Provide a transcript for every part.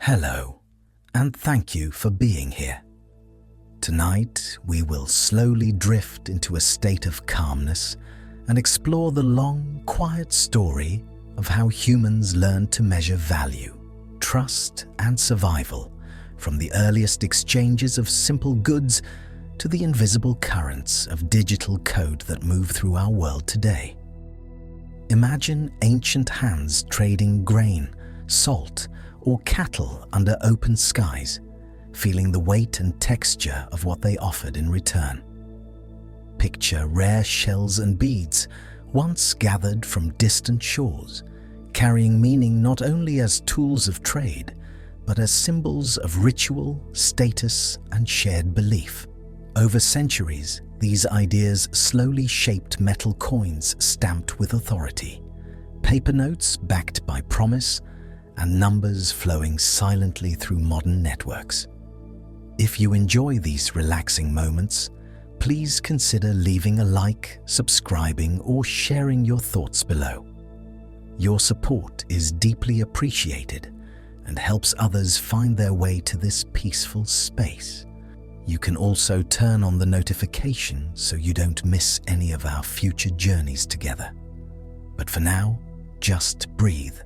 Hello, and thank you for being here. Tonight, we will slowly drift into a state of calmness and explore the long, quiet story of how humans learned to measure value, trust, and survival, from the earliest exchanges of simple goods to the invisible currents of digital code that move through our world today. Imagine ancient hands trading grain, salt, or cattle under open skies, feeling the weight and texture of what they offered in return. Picture rare shells and beads, once gathered from distant shores, carrying meaning not only as tools of trade, but as symbols of ritual, status, and shared belief. Over centuries, these ideas slowly shaped metal coins stamped with authority, paper notes backed by promise, and numbers flowing silently through modern networks. If you enjoy these relaxing moments, please consider leaving a like, subscribing, or sharing your thoughts below. Your support is deeply appreciated and helps others find their way to this peaceful space. You can also turn on the notification so you don't miss any of our future journeys together. But for now, just breathe.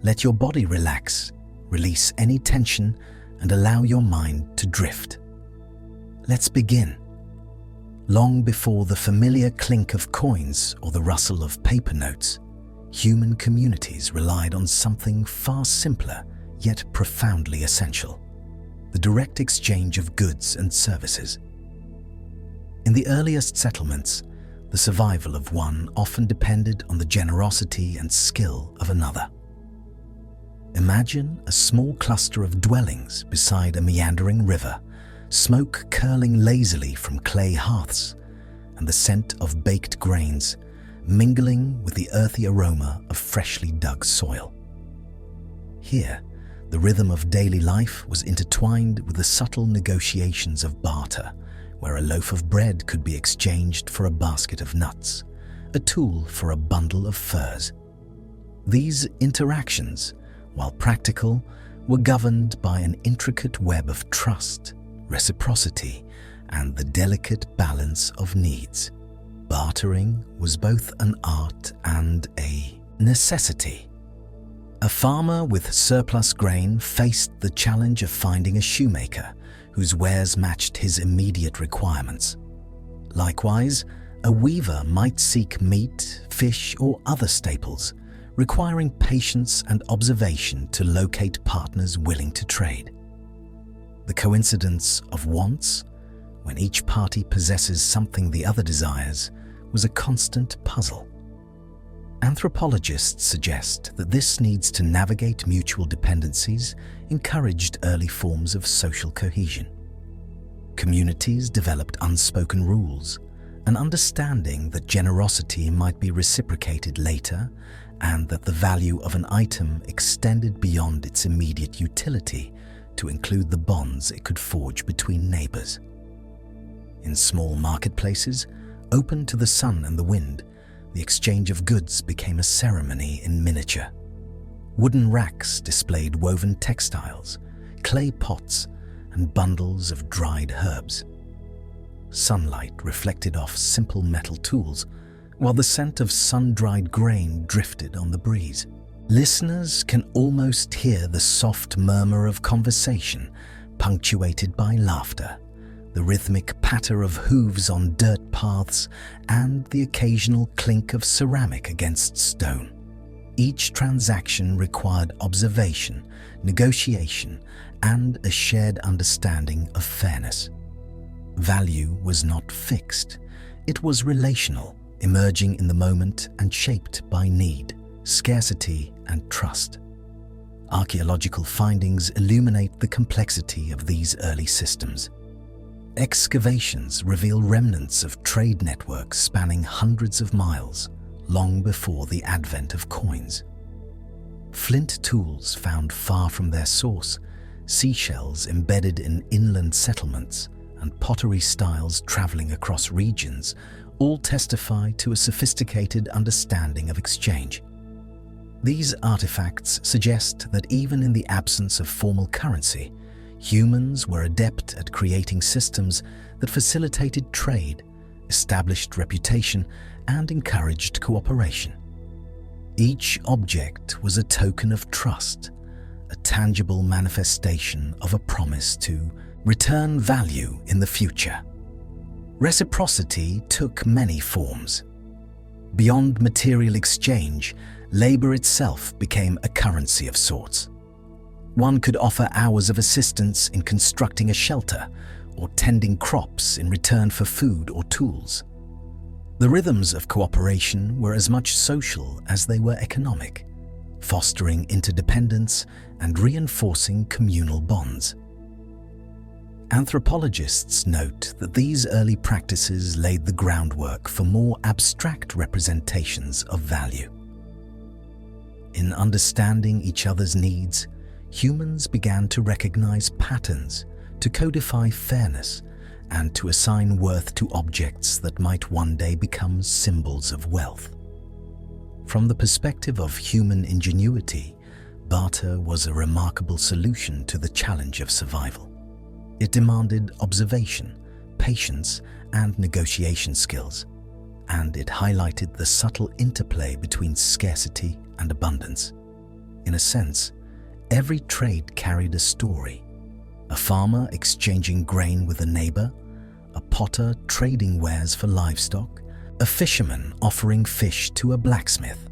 Let your body relax, release any tension, and allow your mind to drift. Let's begin. Long before the familiar clink of coins or the rustle of paper notes, human communities relied on something far simpler yet profoundly essential: the direct exchange of goods and services. In the earliest settlements, the survival of one often depended on the generosity and skill of another. Imagine a small cluster of dwellings beside a meandering river, smoke curling lazily from clay hearths, and the scent of baked grains mingling with the earthy aroma of freshly dug soil. Here, the rhythm of daily life was intertwined with the subtle negotiations of barter, where a loaf of bread could be exchanged for a basket of nuts, a tool for a bundle of furs. These interactions, while practical, were governed by an intricate web of trust, reciprocity, and the delicate balance of needs. Bartering was both an art and a necessity. A farmer with surplus grain faced the challenge of finding a shoemaker whose wares matched his immediate requirements. Likewise, a weaver might seek meat, fish, or other staples, requiring patience and observation to locate partners willing to trade. The coincidence of wants, when each party possesses something the other desires, was a constant puzzle. Anthropologists suggest that this needs to navigate mutual dependencies encouraged early forms of social cohesion. Communities developed unspoken rules, an understanding that generosity might be reciprocated later, and that the value of an item extended beyond its immediate utility to include the bonds it could forge between neighbors. In small marketplaces, open to the sun and the wind, the exchange of goods became a ceremony in miniature. Wooden racks displayed woven textiles, clay pots, and bundles of dried herbs. Sunlight reflected off simple metal tools, while the scent of sun-dried grain drifted on the breeze. Listeners can almost hear the soft murmur of conversation, punctuated by laughter, the rhythmic patter of hooves on dirt paths, and the occasional clink of ceramic against stone. Each transaction required observation, negotiation, and a shared understanding of fairness. Value was not fixed. It was relational, emerging in the moment and shaped by need, scarcity, and trust. Archaeological findings illuminate the complexity of these early systems. Excavations reveal remnants of trade networks spanning hundreds of miles, long before the advent of coins. Flint tools found far from their source, seashells embedded in inland settlements, and pottery styles traveling across regions all testify to a sophisticated understanding of exchange. These artifacts suggest that even in the absence of formal currency, humans were adept at creating systems that facilitated trade, established reputation, and encouraged cooperation. Each object was a token of trust, a tangible manifestation of a promise to return value in the future. Reciprocity took many forms. Beyond material exchange, labor itself became a currency of sorts. One could offer hours of assistance in constructing a shelter or tending crops in return for food or tools. The rhythms of cooperation were as much social as they were economic, fostering interdependence and reinforcing communal bonds. Anthropologists note that these early practices laid the groundwork for more abstract representations of value. In understanding each other's needs, humans began to recognize patterns, to codify fairness, and to assign worth to objects that might one day become symbols of wealth. From the perspective of human ingenuity, barter was a remarkable solution to the challenge of survival. It demanded observation, patience, and negotiation skills, and it highlighted the subtle interplay between scarcity and abundance. In a sense, every trade carried a story. A farmer exchanging grain with a neighbor, a potter trading wares for livestock, a fisherman offering fish to a blacksmith.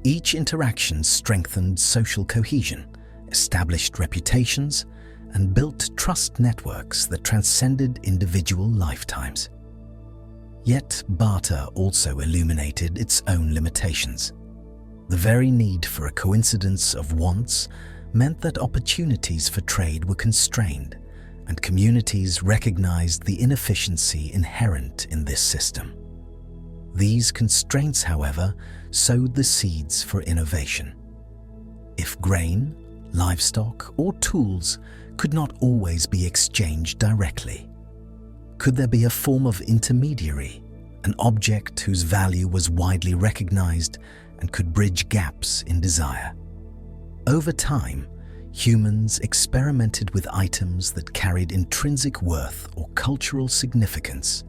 Each interaction strengthened social cohesion, established reputations, and built trust networks that transcended individual lifetimes. Yet barter also illuminated its own limitations. The very need for a coincidence of wants meant that opportunities for trade were constrained, and communities recognized the inefficiency inherent in this system. These constraints, however, sowed the seeds for innovation. If grain, livestock, or tools could not always be exchanged directly, could there be a form of intermediary, an object whose value was widely recognized and could bridge gaps in desire? Over time, humans experimented with items that carried intrinsic worth or cultural significance,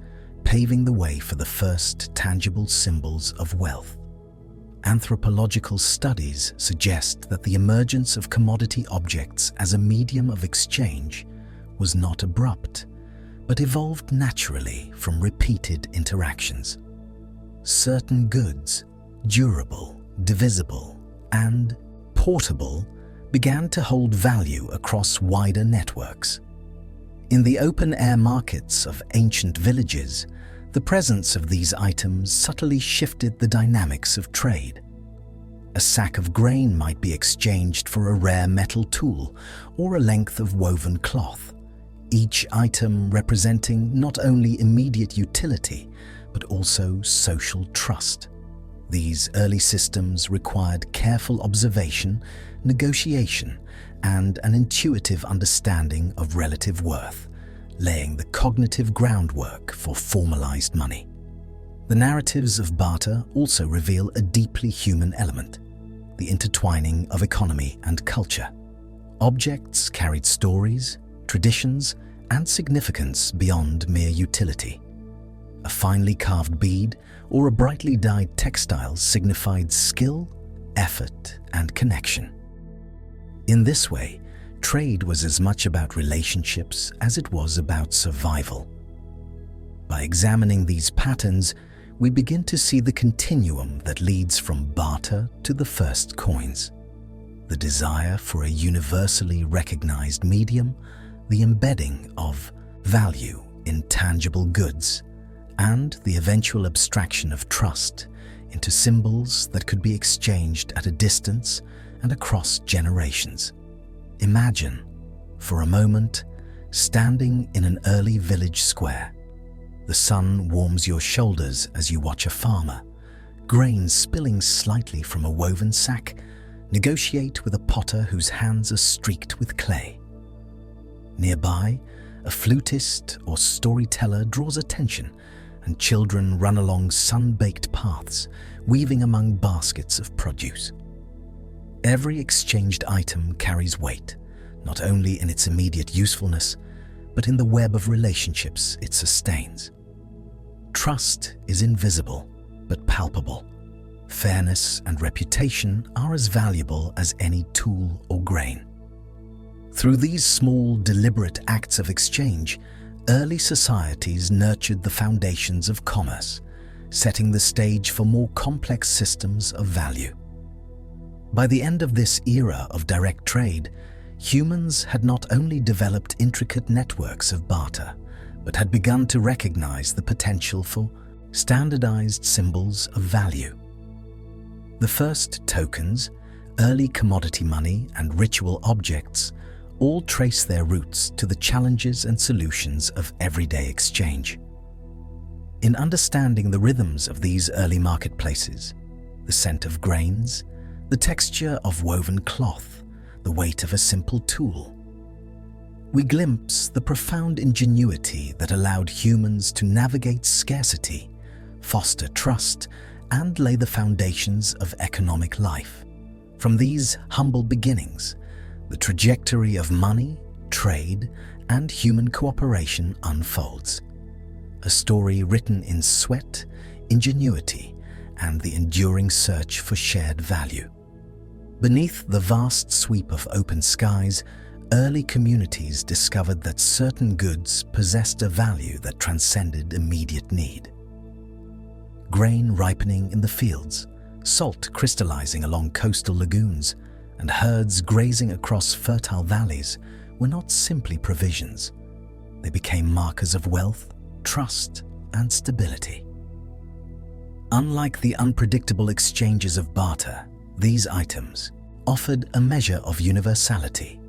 paving the way for the first tangible symbols of wealth. Anthropological studies suggest that the emergence of commodity objects as a medium of exchange was not abrupt, but evolved naturally from repeated interactions. Certain goods, durable, divisible, and portable, began to hold value across wider networks. In the open-air markets of ancient villages, the presence of these items subtly shifted the dynamics of trade. A sack of grain might be exchanged for a rare metal tool or a length of woven cloth, each item representing not only immediate utility, but also social trust. These early systems required careful observation, negotiation, and an intuitive understanding of relative worth, laying the cognitive groundwork for formalized money. The narratives of barter also reveal a deeply human element, the intertwining of economy and culture. Objects carried stories, traditions, and significance beyond mere utility. A finely carved bead or a brightly dyed textile signified skill, effort, and connection. In this way, trade was as much about relationships as it was about survival. By examining these patterns, we begin to see the continuum that leads from barter to the first coins. The desire for a universally recognized medium, the embedding of value in tangible goods, and the eventual abstraction of trust into symbols that could be exchanged at a distance and across generations. Imagine, for a moment, standing in an early village square. The sun warms your shoulders as you watch a farmer, grain spilling slightly from a woven sack, negotiate with a potter whose hands are streaked with clay. Nearby, a flutist or storyteller draws attention, and children run along sun-baked paths, weaving among baskets of produce. Every exchanged item carries weight, not only in its immediate usefulness, but in the web of relationships it sustains. Trust is invisible, but palpable. Fairness and reputation are as valuable as any tool or grain. Through these small, deliberate acts of exchange, early societies nurtured the foundations of commerce, setting the stage for more complex systems of value. By the end of this era of direct trade, humans had not only developed intricate networks of barter, but had begun to recognize the potential for standardized symbols of value. The first tokens, early commodity money, and ritual objects all trace their roots to the challenges and solutions of everyday exchange. In understanding the rhythms of these early marketplaces, the scent of grains, the texture of woven cloth, the weight of a simple tool, we glimpse the profound ingenuity that allowed humans to navigate scarcity, foster trust, and lay the foundations of economic life. From these humble beginnings, the trajectory of money, trade, and human cooperation unfolds. A story written in sweat, ingenuity, and the enduring search for shared value. Beneath the vast sweep of open skies, early communities discovered that certain goods possessed a value that transcended immediate need. Grain ripening in the fields, salt crystallizing along coastal lagoons, and herds grazing across fertile valleys were not simply provisions. They became markers of wealth, trust, and stability. Unlike the unpredictable exchanges of barter, these items offered a measure of universality,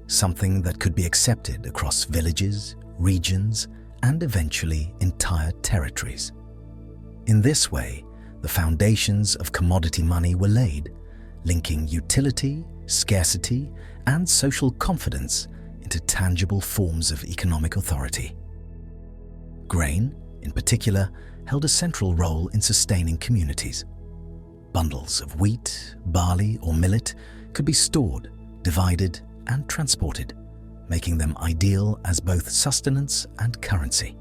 something that could be accepted across villages, regions, and eventually entire territories. In this way, the foundations of commodity money were laid, linking utility, scarcity, and social confidence into tangible forms of economic authority. Grain, in particular, held a central role in sustaining communities. Bundles of wheat, barley, or millet could be stored, divided, and transported, making them ideal as both sustenance and currency.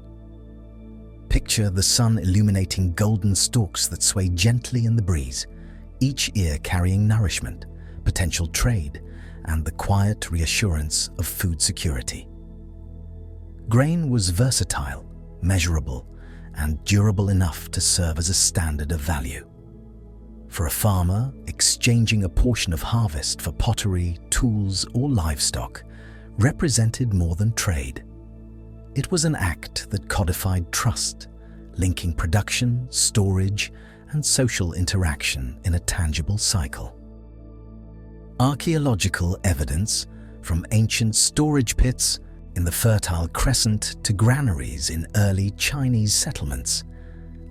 Picture the sun illuminating golden stalks that sway gently in the breeze, each ear carrying nourishment, potential trade, and the quiet reassurance of food security. Grain was versatile, measurable, and durable enough to serve as a standard of value. For a farmer, exchanging a portion of harvest for pottery, tools, or livestock represented more than trade. It was an act that codified trust, linking production, storage, and social interaction in a tangible cycle. Archaeological evidence, from ancient storage pits in the Fertile Crescent to granaries in early Chinese settlements,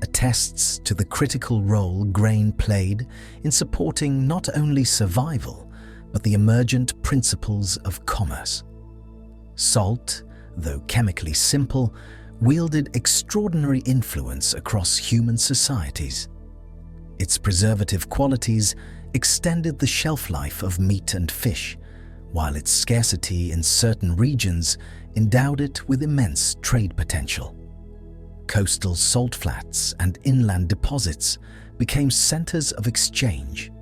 attests to the critical role grain played in supporting not only survival, but the emergent principles of commerce. Salt, though chemically simple, wielded extraordinary influence across human societies. Its preservative qualities extended the shelf life of meat and fish, while its scarcity in certain regions endowed it with immense trade potential. Coastal salt flats and inland deposits became centers of exchange,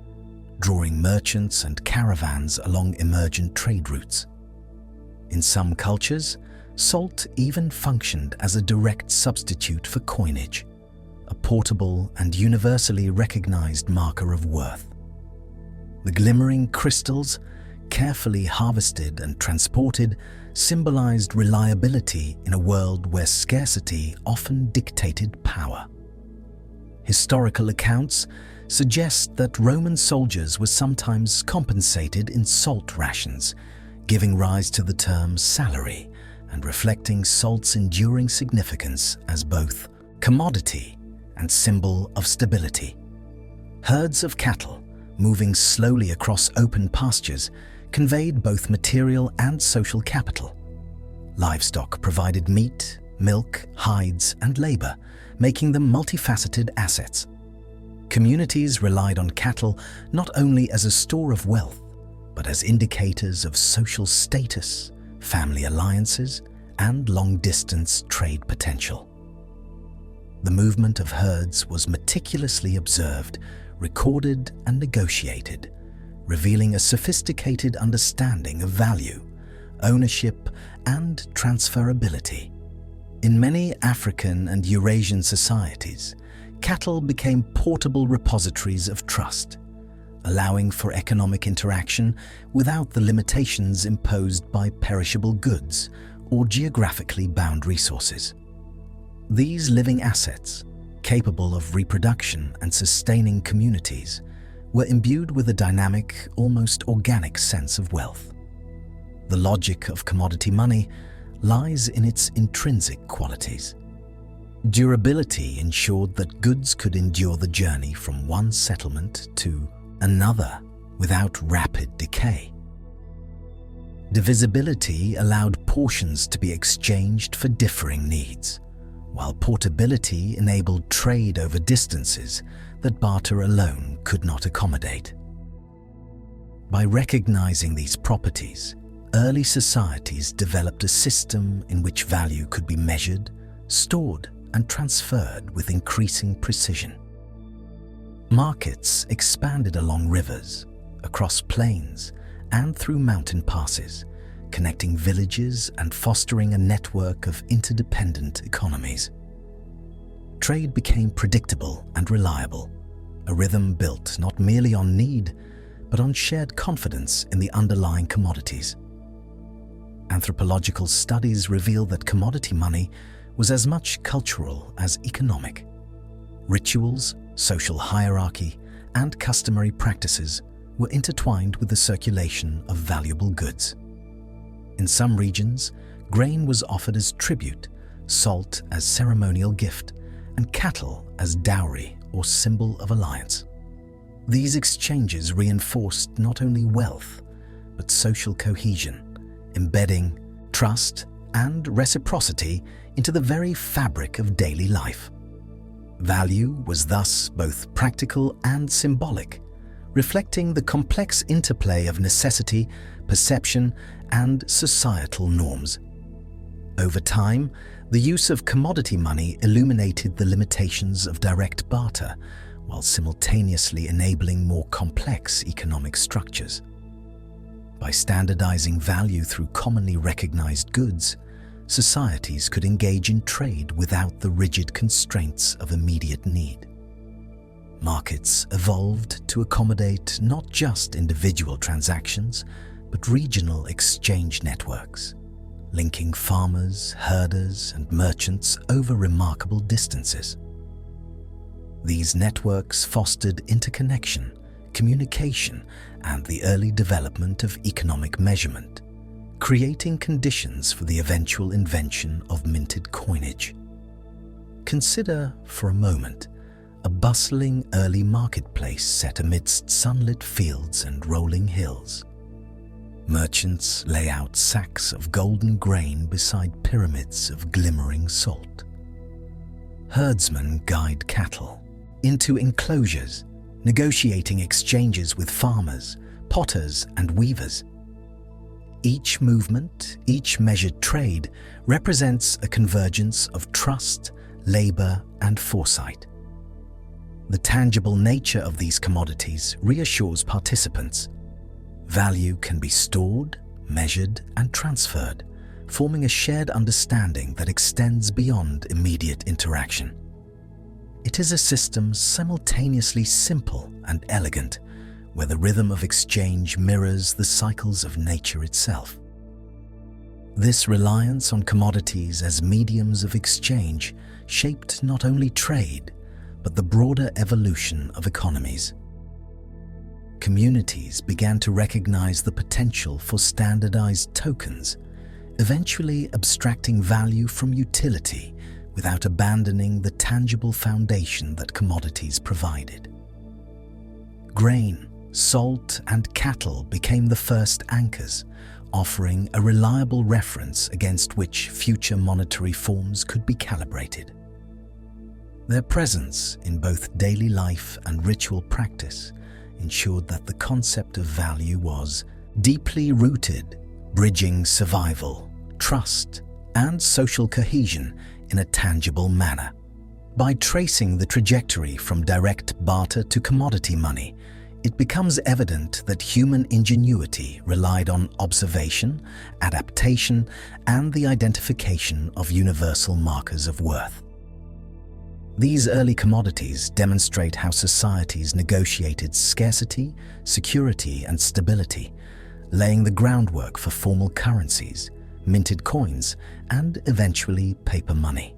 drawing merchants and caravans along emergent trade routes. In some cultures, salt even functioned as a direct substitute for coinage, a portable and universally recognized marker of worth. The glimmering crystals, carefully harvested and transported, symbolized reliability in a world where scarcity often dictated power. Historical accounts suggest that Roman soldiers were sometimes compensated in salt rations, giving rise to the term salary and reflecting salt's enduring significance as both commodity and symbol of stability. Herds of cattle, moving slowly across open pastures, conveyed both material and social capital. Livestock provided meat, milk, hides, and labor, making them multifaceted assets. Communities relied on cattle not only as a store of wealth, but as indicators of social status, family alliances, and long-distance trade potential. The movement of herds was meticulously observed, recorded, and negotiated, revealing a sophisticated understanding of value, ownership, and transferability. In many African and Eurasian societies, cattle became portable repositories of trust, allowing for economic interaction without the limitations imposed by perishable goods or geographically bound resources. These living assets, capable of reproduction and sustaining communities, were imbued with a dynamic, almost organic sense of wealth. The logic of commodity money lies in its intrinsic qualities. Durability ensured that goods could endure the journey from one settlement to another without rapid decay. Divisibility allowed portions to be exchanged for differing needs, while portability enabled trade over distances that barter alone could not accommodate. By recognizing these properties, early societies developed a system in which value could be measured, stored, and transferred with increasing precision. Markets expanded along rivers, across plains, and through mountain passes, connecting villages and fostering a network of interdependent economies. Trade became predictable and reliable, a rhythm built not merely on need, but on shared confidence in the underlying commodities. Anthropological studies reveal that commodity money was as much cultural as economic. Rituals, social hierarchy, and customary practices were intertwined with the circulation of valuable goods. In some regions, grain was offered as tribute, salt as ceremonial gift, and cattle as dowry or symbol of alliance. These exchanges reinforced not only wealth, but social cohesion, embedding trust and reciprocity into the very fabric of daily life. Value was thus both practical and symbolic, reflecting the complex interplay of necessity, perception, and societal norms. Over time, the use of commodity money illuminated the limitations of direct barter, while simultaneously enabling more complex economic structures. By standardizing value through commonly recognized goods, societies could engage in trade without the rigid constraints of immediate need. Markets evolved to accommodate not just individual transactions, but regional exchange networks, linking farmers, herders, and merchants over remarkable distances. These networks fostered interconnection, communication, and the early development of economic measurement, creating conditions for the eventual invention of minted coinage. Consider, for a moment, a bustling early marketplace set amidst sunlit fields and rolling hills. Merchants lay out sacks of golden grain beside pyramids of glimmering salt. Herdsmen guide cattle into enclosures, negotiating exchanges with farmers, potters, and weavers. Each movement, each measured trade, represents a convergence of trust, labor, and foresight. The tangible nature of these commodities reassures participants. Value can be stored, measured, and transferred, forming a shared understanding that extends beyond immediate interaction. It is a system simultaneously simple and elegant, where the rhythm of exchange mirrors the cycles of nature itself. This reliance on commodities as mediums of exchange shaped not only trade, but the broader evolution of economies. Communities began to recognize the potential for standardized tokens, eventually abstracting value from utility without abandoning the tangible foundation that commodities provided. Grain, salt, and cattle became the first anchors, offering a reliable reference against which future monetary forms could be calibrated. Their presence in both daily life and ritual practice ensured that the concept of value was deeply rooted, bridging survival, trust, and social cohesion in a tangible manner. By tracing the trajectory from direct barter to commodity money, it becomes evident that human ingenuity relied on observation, adaptation, and the identification of universal markers of worth. These early commodities demonstrate how societies negotiated scarcity, security, and stability, laying the groundwork for formal currencies, minted coins, and eventually paper money.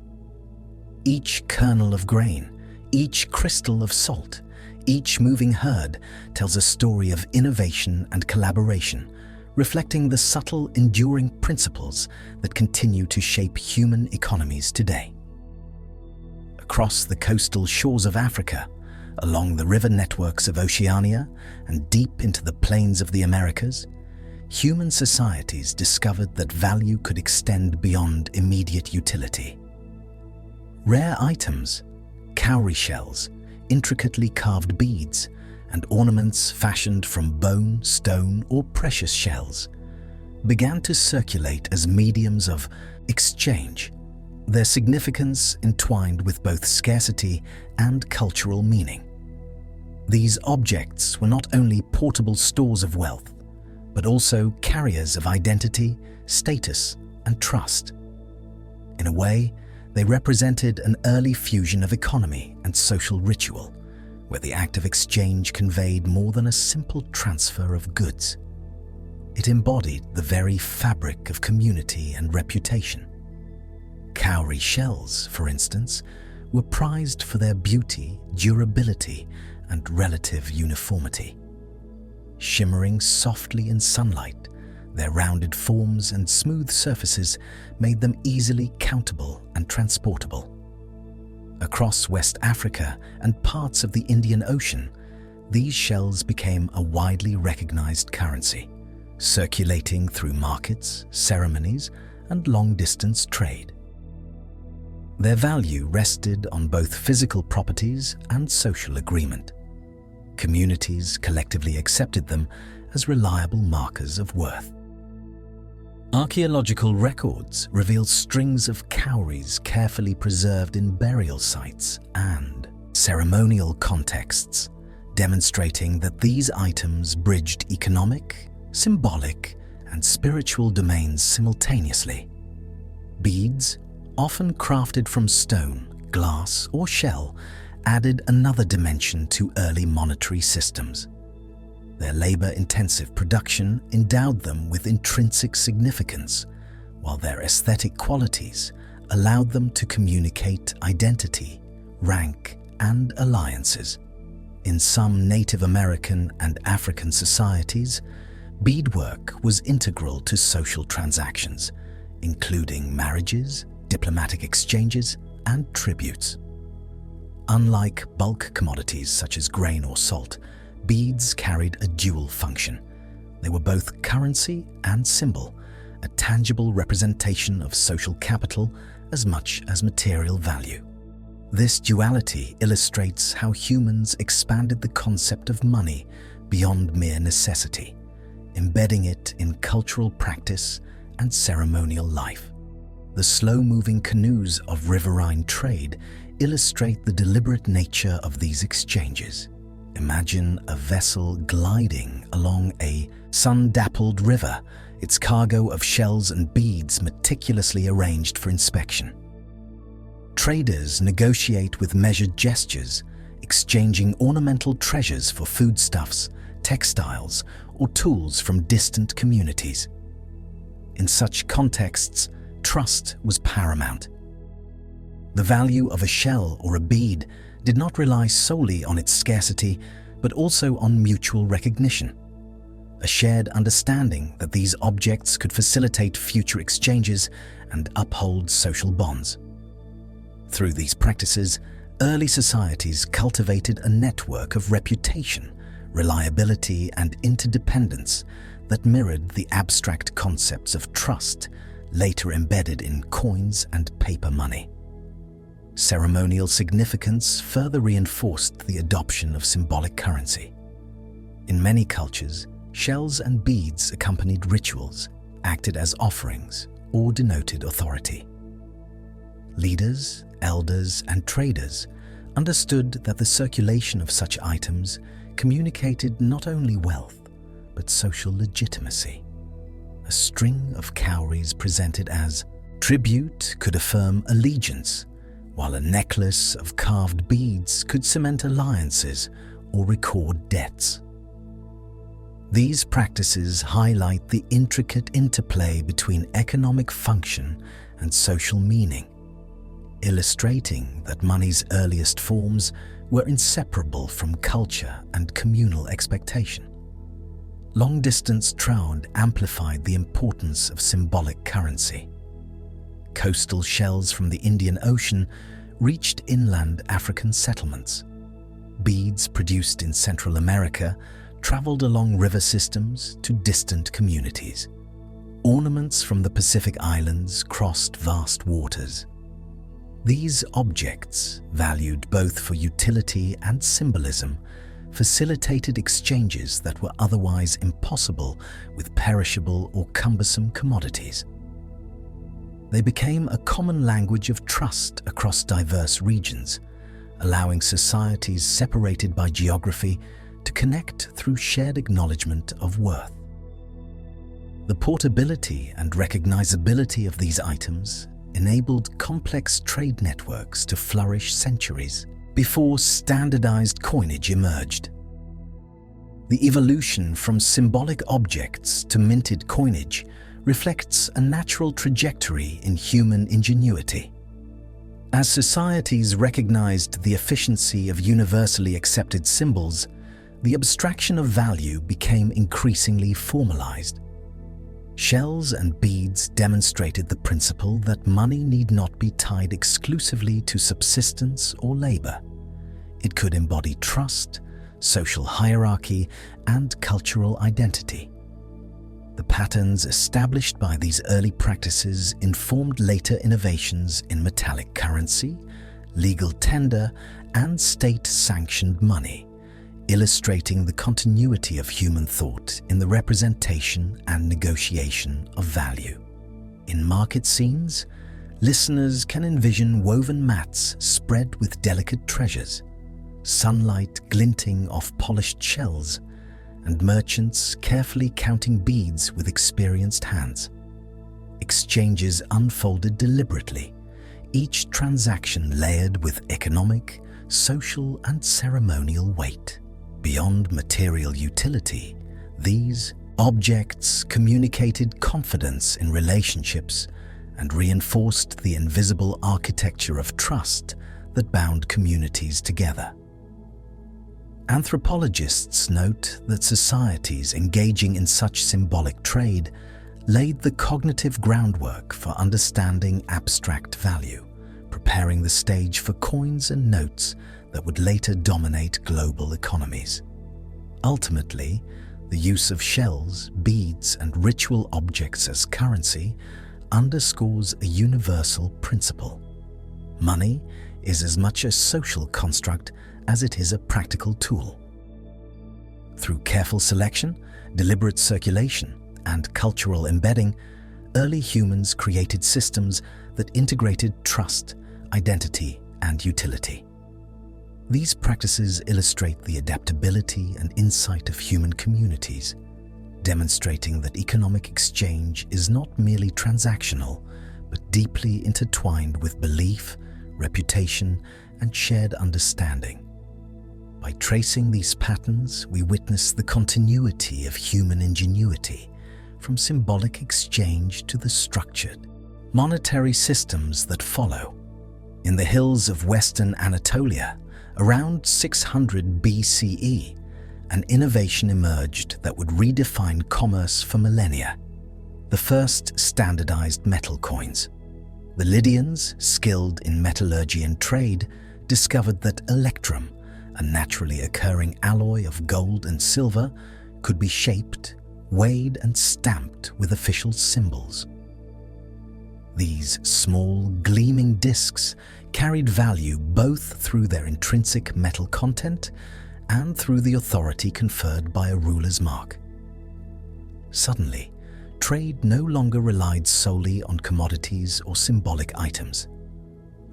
Each kernel of grain, each crystal of salt, each moving herd tells a story of innovation and collaboration, reflecting the subtle, enduring principles that continue to shape human economies today. Across the coastal shores of Africa, along the river networks of Oceania, and deep into the plains of the Americas, human societies discovered that value could extend beyond immediate utility. Rare items, cowrie shells, intricately carved beads, and ornaments fashioned from bone, stone, or precious shells began to circulate as mediums of exchange, their significance entwined with both scarcity and cultural meaning. These objects were not only portable stores of wealth, but also carriers of identity, status, and trust. In a way, they represented an early fusion of economy and social ritual, where the act of exchange conveyed more than a simple transfer of goods. It embodied the very fabric of community and reputation. Cowrie shells, for instance, were prized for their beauty, durability, and relative uniformity. Shimmering softly in sunlight, their rounded forms and smooth surfaces made them easily countable and transportable. Across West Africa and parts of the Indian Ocean, these shells became a widely recognized currency, circulating through markets, ceremonies, and long-distance trade. Their value rested on both physical properties and social agreement. Communities collectively accepted them as reliable markers of worth. Archaeological records reveal strings of cowries carefully preserved in burial sites and ceremonial contexts, demonstrating that these items bridged economic, symbolic, and spiritual domains simultaneously. Beads, often crafted from stone, glass, or shell, added another dimension to early monetary systems. Their labor-intensive production endowed them with intrinsic significance, while their aesthetic qualities allowed them to communicate identity, rank, and alliances. In some Native American and African societies, beadwork was integral to social transactions, including marriages, diplomatic exchanges, and tributes. Unlike bulk commodities such as grain or salt, beads carried a dual function. They were both currency and symbol, a tangible representation of social capital as much as material value. This duality illustrates how humans expanded the concept of money beyond mere necessity, embedding it in cultural practice and ceremonial life. The slow-moving canoes of riverine trade illustrate the deliberate nature of these exchanges. Imagine a vessel gliding along a sun-dappled river, its cargo of shells and beads meticulously arranged for inspection. Traders negotiate with measured gestures, exchanging ornamental treasures for foodstuffs, textiles, or tools from distant communities. In such contexts, trust was paramount. The value of a shell or a bead did not rely solely on its scarcity, but also on mutual recognition, a shared understanding that these objects could facilitate future exchanges and uphold social bonds. Through these practices, early societies cultivated a network of reputation, reliability, and interdependence that mirrored the abstract concepts of trust later embedded in coins and paper money. Ceremonial significance further reinforced the adoption of symbolic currency. In many cultures, shells and beads accompanied rituals, acted as offerings, or denoted authority. Leaders, elders, and traders understood that the circulation of such items communicated not only wealth, but social legitimacy. A string of cowries presented as tribute could affirm allegiance, while a necklace of carved beads could cement alliances or record debts. These practices highlight the intricate interplay between economic function and social meaning, illustrating that money's earliest forms were inseparable from culture and communal expectation. Long-distance trade amplified the importance of symbolic currency. Coastal shells from the Indian Ocean reached inland African settlements. Beads produced in Central America traveled along river systems to distant communities. Ornaments from the Pacific Islands crossed vast waters. These objects, valued both for utility and symbolism, facilitated exchanges that were otherwise impossible with perishable or cumbersome commodities. They became a common language of trust across diverse regions, allowing societies separated by geography to connect through shared acknowledgement of worth. The portability and recognizability of these items enabled complex trade networks to flourish centuries before standardized coinage emerged. The evolution from symbolic objects to minted coinage reflects a natural trajectory in human ingenuity. As societies recognized the efficiency of universally accepted symbols, the abstraction of value became increasingly formalized. Shells and beads demonstrated the principle that money need not be tied exclusively to subsistence or labor. It could embody trust, social hierarchy, and cultural identity. The patterns established by these early practices informed later innovations in metallic currency, legal tender, and state-sanctioned money, illustrating the continuity of human thought in the representation and negotiation of value. In market scenes, listeners can envision woven mats spread with delicate treasures, sunlight glinting off polished shells, and merchants carefully counting beads with experienced hands. Exchanges unfolded deliberately, each transaction layered with economic, social, and ceremonial weight. Beyond material utility, these objects communicated confidence in relationships and reinforced the invisible architecture of trust that bound communities together. Anthropologists note that societies engaging in such symbolic trade laid the cognitive groundwork for understanding abstract value, preparing the stage for coins and notes that would later dominate global economies. Ultimately, the use of shells, beads, and ritual objects as currency underscores a universal principle. Money is as much a social construct as it is a practical tool. Through careful selection, deliberate circulation, and cultural embedding, early humans created systems that integrated trust, identity, and utility. These practices illustrate the adaptability and insight of human communities, demonstrating that economic exchange is not merely transactional, but deeply intertwined with belief, reputation, and shared understanding. By tracing these patterns, we witness the continuity of human ingenuity, from symbolic exchange to the structured, monetary systems that follow. In the hills of Western Anatolia, around 600 BCE, an innovation emerged that would redefine commerce for millennia: the first standardized metal coins. The Lydians, skilled in metallurgy and trade, discovered that electrum, a naturally occurring alloy of gold and silver, could be shaped, weighed, and stamped with official symbols. These small, gleaming discs carried value both through their intrinsic metal content and through the authority conferred by a ruler's mark. Suddenly, trade no longer relied solely on commodities or symbolic items.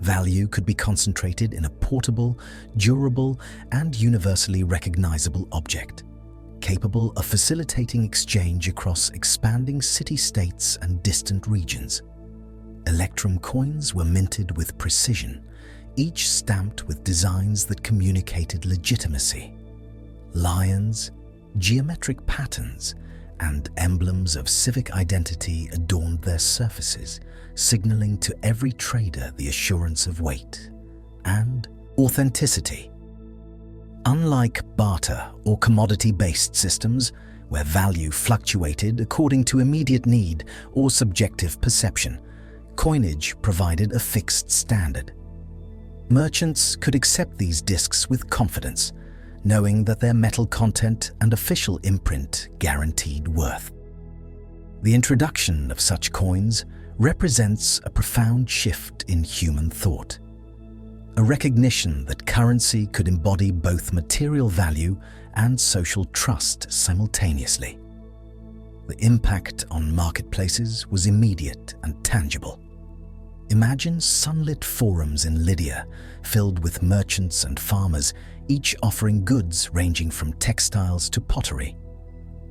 Value could be concentrated in a portable, durable, and universally recognizable object, capable of facilitating exchange across expanding city-states and distant regions. Electrum coins were minted with precision, each stamped with designs that communicated legitimacy. Lions, geometric patterns, and emblems of civic identity adorned their surfaces, signaling to every trader the assurance of weight and authenticity. Unlike barter or commodity-based systems, where value fluctuated according to immediate need or subjective perception, coinage provided a fixed standard. Merchants could accept these discs with confidence, knowing that their metal content and official imprint guaranteed worth. The introduction of such coins represents a profound shift in human thought, a recognition that currency could embody both material value and social trust simultaneously. The impact on marketplaces was immediate and tangible. Imagine sunlit forums in Lydia, filled with merchants and farmers, each offering goods ranging from textiles to pottery.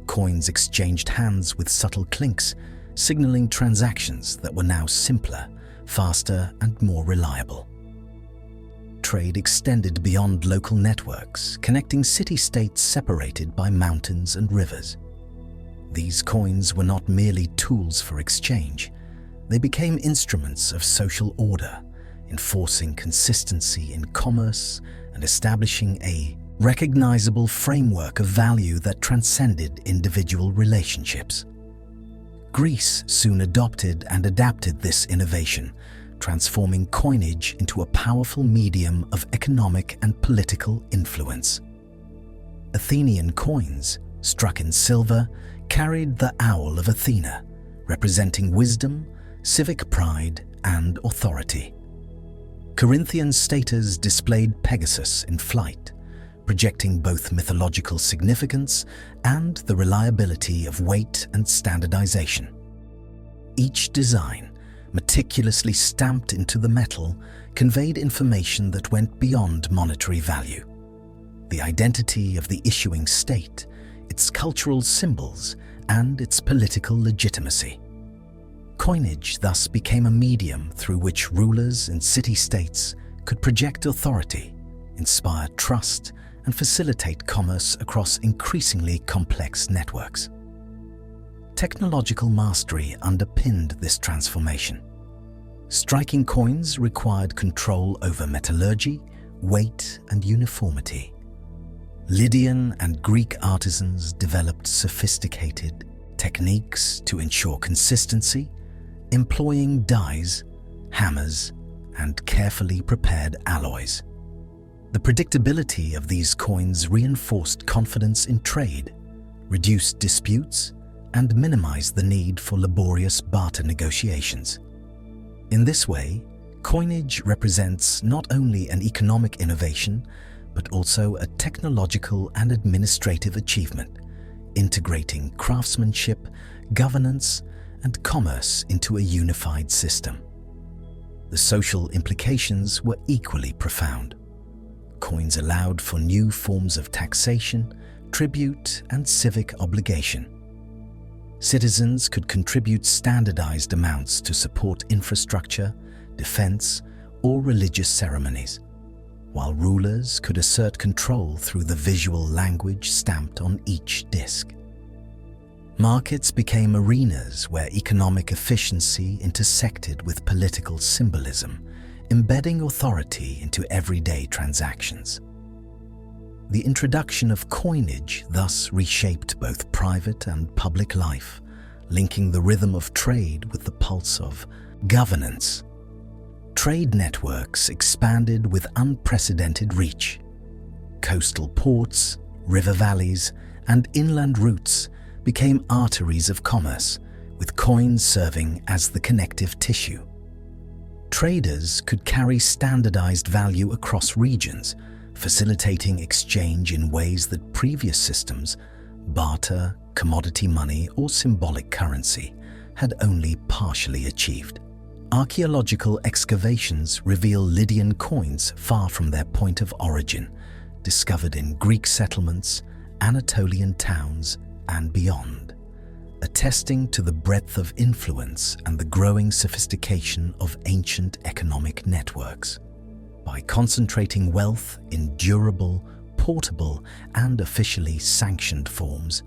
Coins exchanged hands with subtle clinks, signaling transactions that were now simpler, faster, and more reliable. Trade extended beyond local networks, connecting city-states separated by mountains and rivers. These coins were not merely tools for exchange. They became instruments of social order, enforcing consistency in commerce and establishing a recognizable framework of value that transcended individual relationships. Greece soon adopted and adapted this innovation, transforming coinage into a powerful medium of economic and political influence. Athenian coins, struck in silver, carried the owl of Athena, representing wisdom, civic pride, and authority. Corinthian staters displayed Pegasus in flight, projecting both mythological significance and the reliability of weight and standardization. Each design, meticulously stamped into the metal, conveyed information that went beyond monetary value. The identity of the issuing state, its cultural symbols, and its political legitimacy. Coinage thus became a medium through which rulers and city-states could project authority, inspire trust, and facilitate commerce across increasingly complex networks. Technological mastery underpinned this transformation. Striking coins required control over metallurgy, weight, and uniformity. Lydian and Greek artisans developed sophisticated techniques to ensure consistency, employing dies, hammers, and carefully prepared alloys. The predictability of these coins reinforced confidence in trade, reduced disputes, and minimized the need for laborious barter negotiations. In this way, coinage represents not only an economic innovation, but also a technological and administrative achievement, integrating craftsmanship, governance, and commerce into a unified system. The social implications were equally profound. Coins allowed for new forms of taxation, tribute, and civic obligation. Citizens could contribute standardized amounts to support infrastructure, defense, or religious ceremonies, while rulers could assert control through the visual language stamped on each disc. Markets became arenas where economic efficiency intersected with political symbolism, embedding authority into everyday transactions. The introduction of coinage thus reshaped both private and public life, linking the rhythm of trade with the pulse of governance. Trade networks expanded with unprecedented reach. Coastal ports, river valleys, and inland routes became arteries of commerce, with coins serving as the connective tissue. Traders could carry standardized value across regions, facilitating exchange in ways that previous systems, barter, commodity money, or symbolic currency, had only partially achieved. Archaeological excavations reveal Lydian coins far from their point of origin, discovered in Greek settlements, Anatolian towns, and beyond, attesting to the breadth of influence and the growing sophistication of ancient economic networks. By concentrating wealth in durable, portable, and officially sanctioned forms,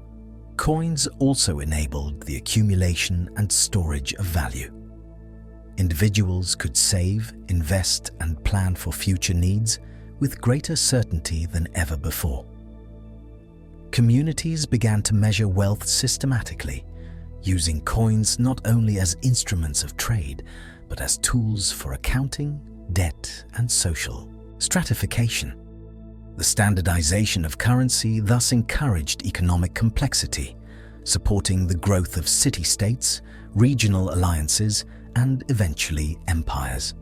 coins also enabled the accumulation and storage of value. Individuals could save, invest, and plan for future needs with greater certainty than ever before. Communities began to measure wealth systematically, using coins not only as instruments of trade, but as tools for accounting, debt, and social stratification. The standardization of currency thus encouraged economic complexity, supporting the growth of city-states, regional alliances, and eventually empires.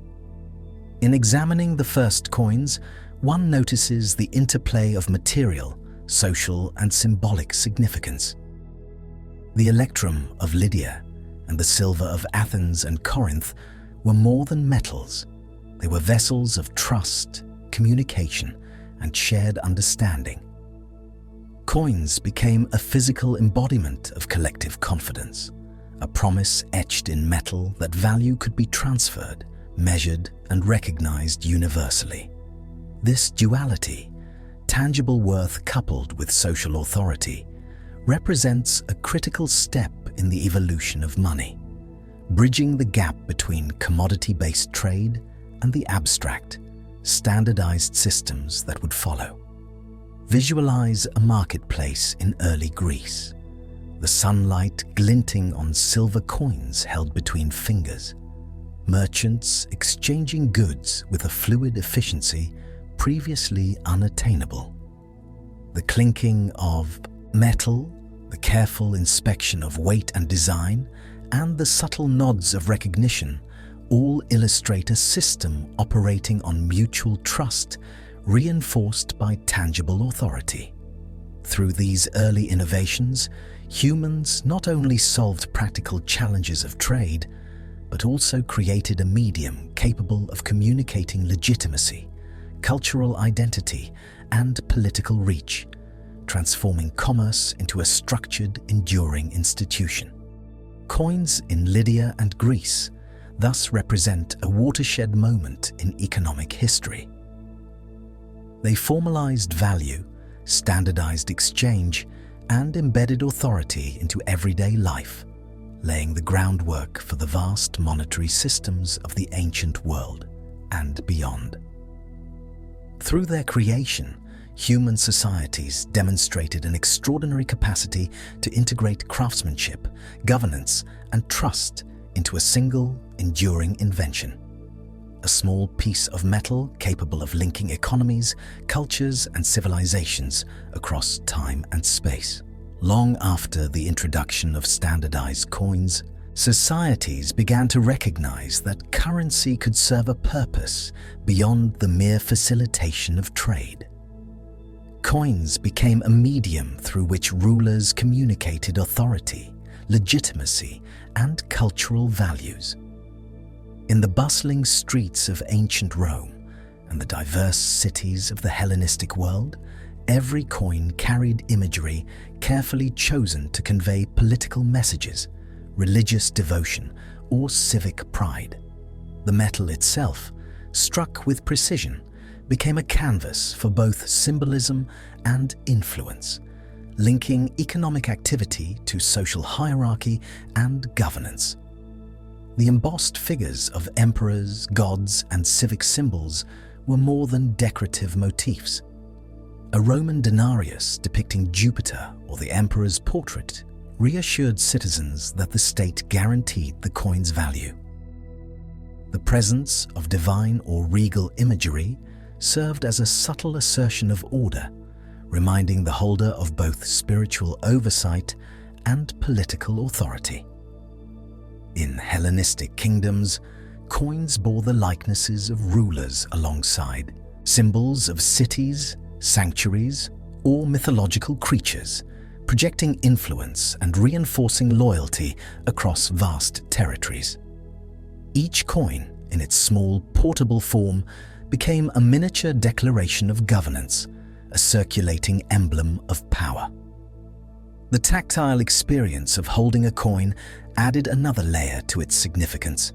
In examining the first coins, one notices the interplay of material, social, and symbolic significance. The electrum of Lydia and the silver of Athens and Corinth were more than metals. They were vessels of trust, communication, and shared understanding. Coins became a physical embodiment of collective confidence, a promise etched in metal that value could be transferred, measured, and recognized universally. This duality, tangible worth coupled with social authority, represents a critical step in the evolution of money, bridging the gap between commodity-based trade and the abstract, standardized systems that would follow. Visualize a marketplace in early Greece, the sunlight glinting on silver coins held between fingers, merchants exchanging goods with a fluid efficiency previously unattainable. The clinking of metal, the careful inspection of weight and design, and the subtle nods of recognition all illustrate a system operating on mutual trust, reinforced by tangible authority. Through these early innovations, humans not only solved practical challenges of trade, but also created a medium capable of communicating legitimacy, cultural identity, and political reach, transforming commerce into a structured, enduring institution. Coins in Lydia and Greece thus represent a watershed moment in economic history. They formalized value, standardized exchange, and embedded authority into everyday life, laying the groundwork for the vast monetary systems of the ancient world and beyond. Through their creation, human societies demonstrated an extraordinary capacity to integrate craftsmanship, governance, and trust into a single, enduring invention. A small piece of metal capable of linking economies, cultures, and civilizations across time and space. Long after the introduction of standardized coins, societies began to recognize that currency could serve a purpose beyond the mere facilitation of trade. Coins became a medium through which rulers communicated authority, legitimacy, and cultural values. In the bustling streets of ancient Rome and the diverse cities of the Hellenistic world, every coin carried imagery carefully chosen to convey political messages, religious devotion, or civic pride. The metal itself, struck with precision, became a canvas for both symbolism and influence, linking economic activity to social hierarchy and governance. The embossed figures of emperors, gods, and civic symbols were more than decorative motifs. A Roman denarius depicting Jupiter or the emperor's portrait reassured citizens that the state guaranteed the coin's value. The presence of divine or regal imagery served as a subtle assertion of order, reminding the holder of both spiritual oversight and political authority. In Hellenistic kingdoms, coins bore the likenesses of rulers alongside symbols of cities, sanctuaries, or mythological creatures, projecting influence and reinforcing loyalty across vast territories. Each coin, in its small, portable form, became a miniature declaration of governance, a circulating emblem of power. The tactile experience of holding a coin added another layer to its significance.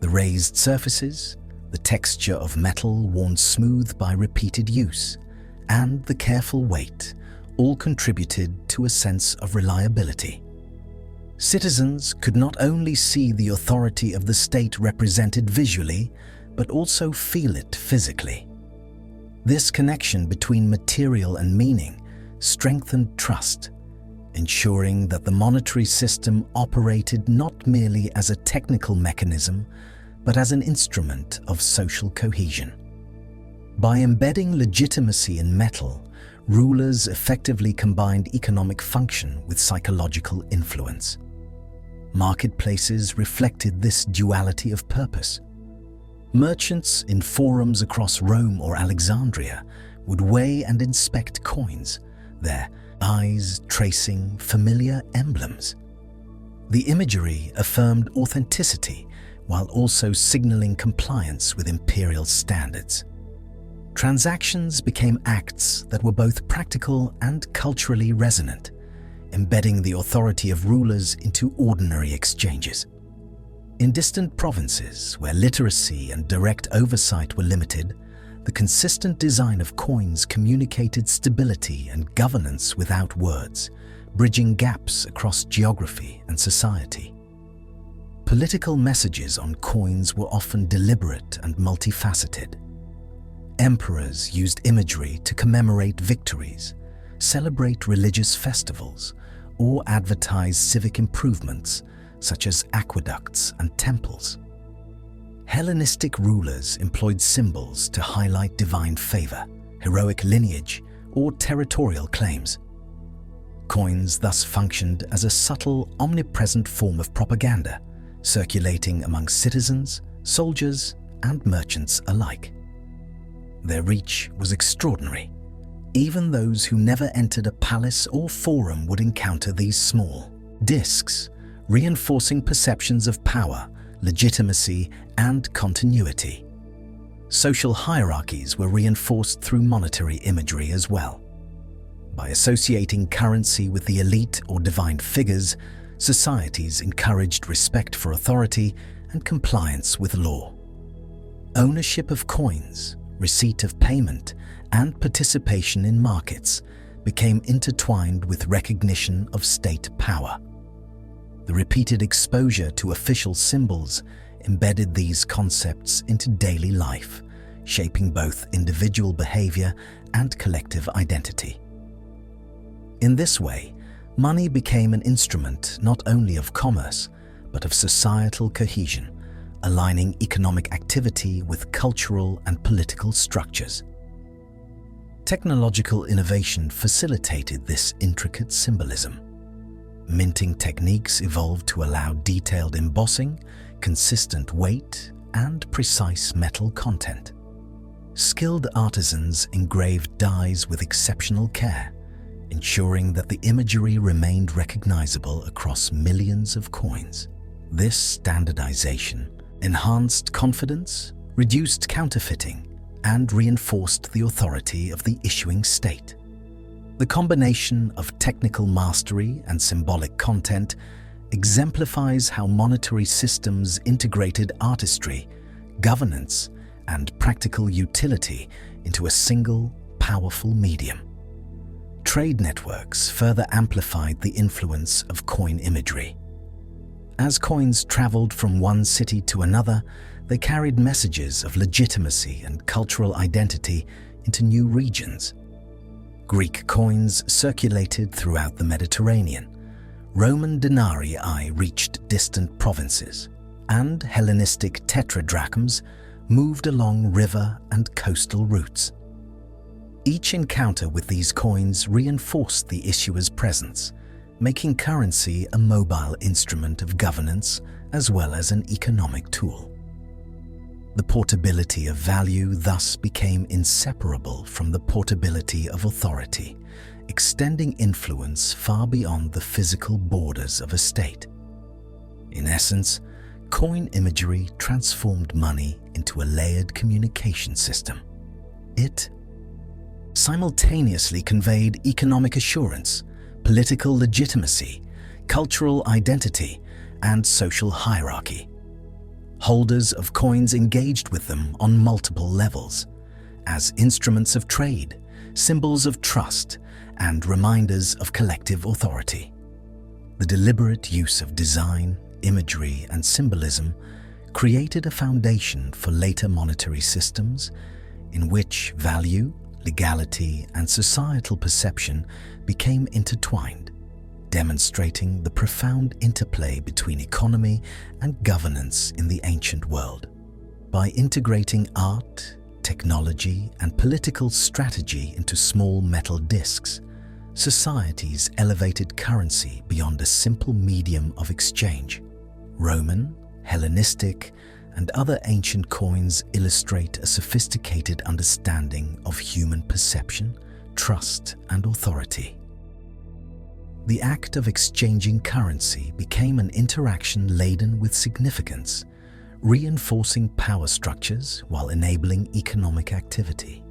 The raised surfaces, the texture of metal worn smooth by repeated use, and the careful weight all contributed to a sense of reliability. Citizens could not only see the authority of the state represented visually, but also feel it physically. This connection between material and meaning strengthened trust, ensuring that the monetary system operated not merely as a technical mechanism, but as an instrument of social cohesion. By embedding legitimacy in metal, rulers effectively combined economic function with psychological influence. Marketplaces reflected this duality of purpose. Merchants in forums across Rome or Alexandria would weigh and inspect coins, their eyes tracing familiar emblems. The imagery affirmed authenticity while also signaling compliance with imperial standards. Transactions became acts that were both practical and culturally resonant, embedding the authority of rulers into ordinary exchanges. In distant provinces where literacy and direct oversight were limited, the consistent design of coins communicated stability and governance without words, bridging gaps across geography and society. Political messages on coins were often deliberate and multifaceted. Emperors used imagery to commemorate victories, celebrate religious festivals, or advertise civic improvements such as aqueducts and temples. Hellenistic rulers employed symbols to highlight divine favor, heroic lineage, or territorial claims. Coins thus functioned as a subtle, omnipresent form of propaganda, circulating among citizens, soldiers, and merchants alike. Their reach was extraordinary. Even those who never entered a palace or forum would encounter these small discs, reinforcing perceptions of power, legitimacy, and continuity. Social hierarchies were reinforced through monetary imagery as well. By associating currency with the elite or divine figures, societies encouraged respect for authority and compliance with law. Ownership of coins, receipt of payment, and participation in markets became intertwined with recognition of state power. The repeated exposure to official symbols embedded these concepts into daily life, shaping both individual behavior and collective identity. In this way, money became an instrument not only of commerce, but of societal cohesion, aligning economic activity with cultural and political structures. Technological innovation facilitated this intricate symbolism. Minting techniques evolved to allow detailed embossing, consistent weight, and precise metal content. Skilled artisans engraved dies with exceptional care, ensuring that the imagery remained recognizable across millions of coins. This standardization enhanced confidence, reduced counterfeiting, and reinforced the authority of the issuing state. The combination of technical mastery and symbolic content exemplifies how monetary systems integrated artistry, governance, and practical utility into a single, powerful medium. Trade networks further amplified the influence of coin imagery. As coins traveled from one city to another, they carried messages of legitimacy and cultural identity into new regions. Greek coins circulated throughout the Mediterranean, Roman denarii reached distant provinces, and Hellenistic tetradrachms moved along river and coastal routes. Each encounter with these coins reinforced the issuer's presence, making currency a mobile instrument of governance as well as an economic tool. The portability of value thus became inseparable from the portability of authority, extending influence far beyond the physical borders of a state. In essence, coin imagery transformed money into a layered communication system. It simultaneously conveyed economic assurance, political legitimacy, cultural identity, and social hierarchy. Holders of coins engaged with them on multiple levels, as instruments of trade, symbols of trust, and reminders of collective authority. The deliberate use of design, imagery, and symbolism created a foundation for later monetary systems in which value, legality, and societal perception became intertwined, demonstrating the profound interplay between economy and governance in the ancient world. By integrating art, technology, and political strategy into small metal discs, societies elevated currency beyond a simple medium of exchange. Roman, Hellenistic, and other ancient coins illustrate a sophisticated understanding of human perception, trust, and authority. The act of exchanging currency became an interaction laden with significance, reinforcing power structures while enabling economic activity.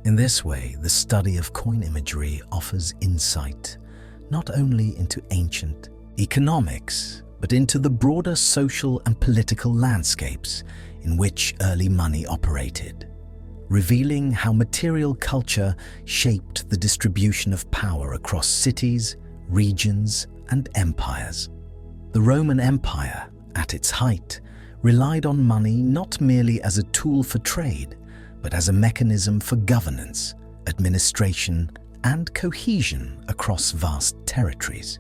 In this way, the study of coin imagery offers insight not only into ancient economics, but into the broader social and political landscapes in which early money operated, revealing how material culture shaped the distribution of power across cities, regions, and empires. The Roman Empire, at its height, relied on money not merely as a tool for trade, but as a mechanism for governance, administration, and cohesion across vast territories.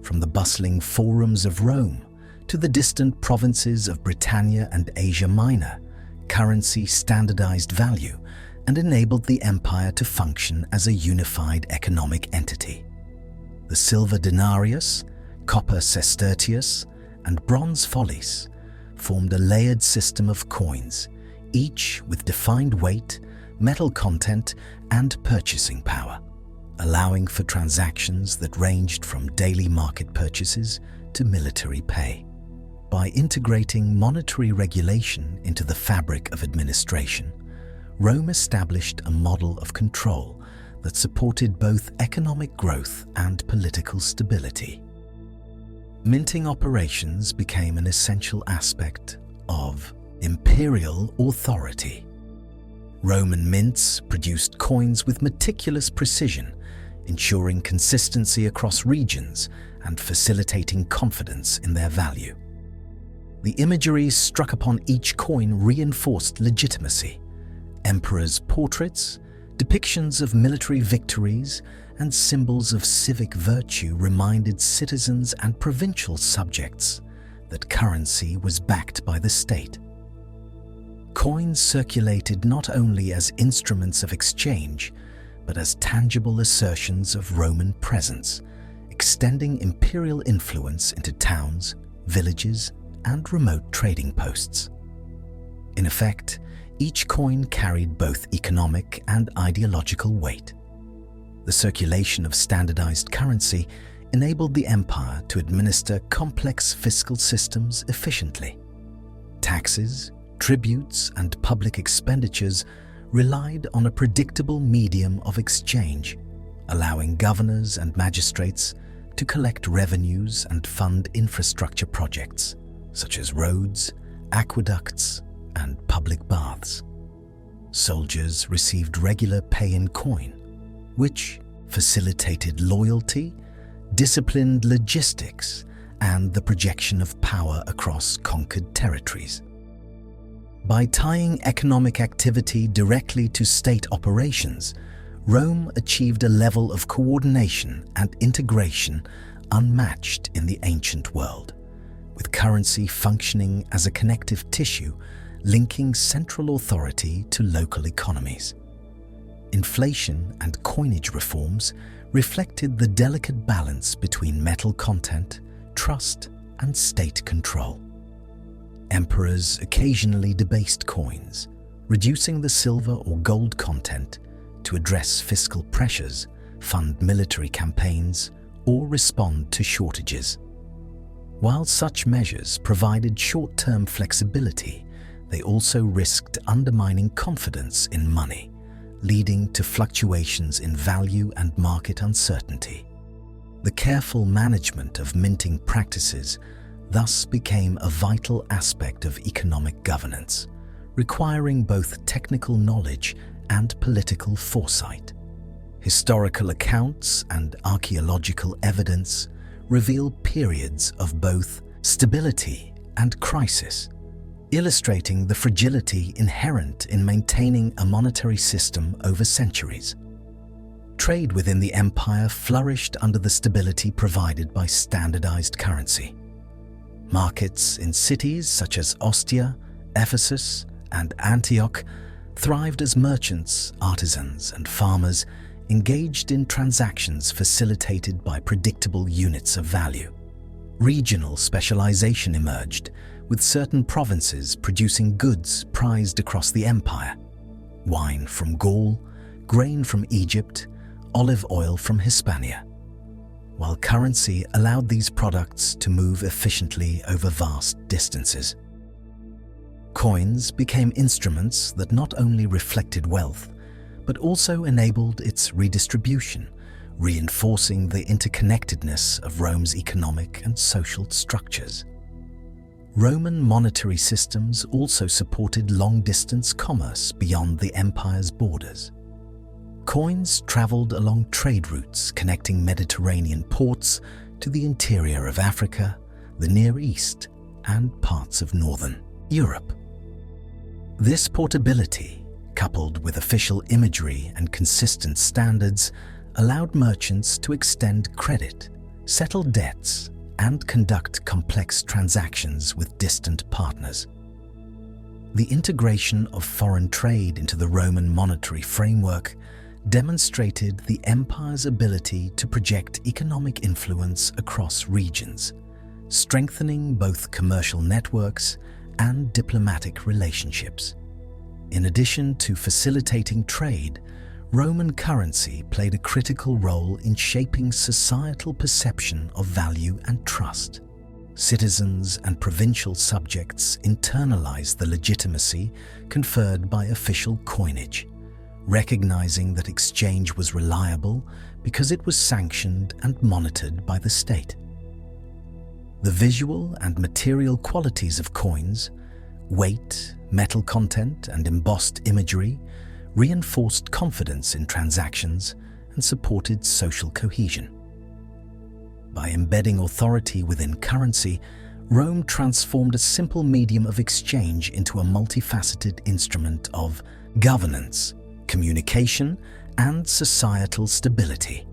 From the bustling forums of Rome to the distant provinces of Britannia and Asia Minor, currency standardized value and enabled the empire to function as a unified economic entity. The silver denarius, copper sestertius, and bronze follis formed a layered system of coins, each with defined weight, metal content, and purchasing power, allowing for transactions that ranged from daily market purchases to military pay. By integrating monetary regulation into the fabric of administration, Rome established a model of control that supported both economic growth and political stability. Minting operations became an essential aspect of imperial authority. Roman mints produced coins with meticulous precision, ensuring consistency across regions and facilitating confidence in their value. The imagery struck upon each coin reinforced legitimacy. Emperors' portraits, depictions of military victories, and symbols of civic virtue reminded citizens and provincial subjects that currency was backed by the state. Coins circulated not only as instruments of exchange, but as tangible assertions of Roman presence, extending imperial influence into towns, villages, and remote trading posts. In effect, each coin carried both economic and ideological weight. The circulation of standardized currency enabled the empire to administer complex fiscal systems efficiently. Taxes, tributes, and public expenditures relied on a predictable medium of exchange, allowing governors and magistrates to collect revenues and fund infrastructure projects, such as roads, aqueducts, and public baths. Soldiers received regular pay in coin, which facilitated loyalty, disciplined logistics, and the projection of power across conquered territories. By tying economic activity directly to state operations, Rome achieved a level of coordination and integration unmatched in the ancient world, with currency functioning as a connective tissue linking central authority to local economies. Inflation and coinage reforms reflected the delicate balance between metal content, trust, and state control. Emperors occasionally debased coins, reducing the silver or gold content to address fiscal pressures, fund military campaigns, or respond to shortages. While such measures provided short-term flexibility, they also risked undermining confidence in money, leading to fluctuations in value and market uncertainty. The careful management of minting practices thus became a vital aspect of economic governance, requiring both technical knowledge and political foresight. Historical accounts and archaeological evidence reveal periods of both stability and crisis, illustrating the fragility inherent in maintaining a monetary system over centuries. Trade within the empire flourished under the stability provided by standardized currency. Markets in cities such as Ostia, Ephesus, and Antioch thrived as merchants, artisans, and farmers engaged in transactions facilitated by predictable units of value. Regional specialization emerged, with certain provinces producing goods prized across the empire: wine from Gaul, grain from Egypt, olive oil from Hispania, while currency allowed these products to move efficiently over vast distances. Coins became instruments that not only reflected wealth, but also enabled its redistribution, reinforcing the interconnectedness of Rome's economic and social structures. Roman monetary systems also supported long-distance commerce beyond the empire's borders. Coins traveled along trade routes connecting Mediterranean ports to the interior of Africa, the Near East, and parts of northern Europe. This portability, coupled with official imagery and consistent standards, allowed merchants to extend credit, settle debts, and conduct complex transactions with distant partners. The integration of foreign trade into the Roman monetary framework demonstrated the empire's ability to project economic influence across regions, strengthening both commercial networks and diplomatic relationships. In addition to facilitating trade, Roman currency played a critical role in shaping societal perception of value and trust. Citizens and provincial subjects internalized the legitimacy conferred by official coinage, recognizing that exchange was reliable because it was sanctioned and monitored by the state. The visual and material qualities of coins, weight, metal content, and embossed imagery reinforced confidence in transactions and supported social cohesion. By embedding authority within currency, Rome transformed a simple medium of exchange into a multifaceted instrument of governance, communication, and societal stability.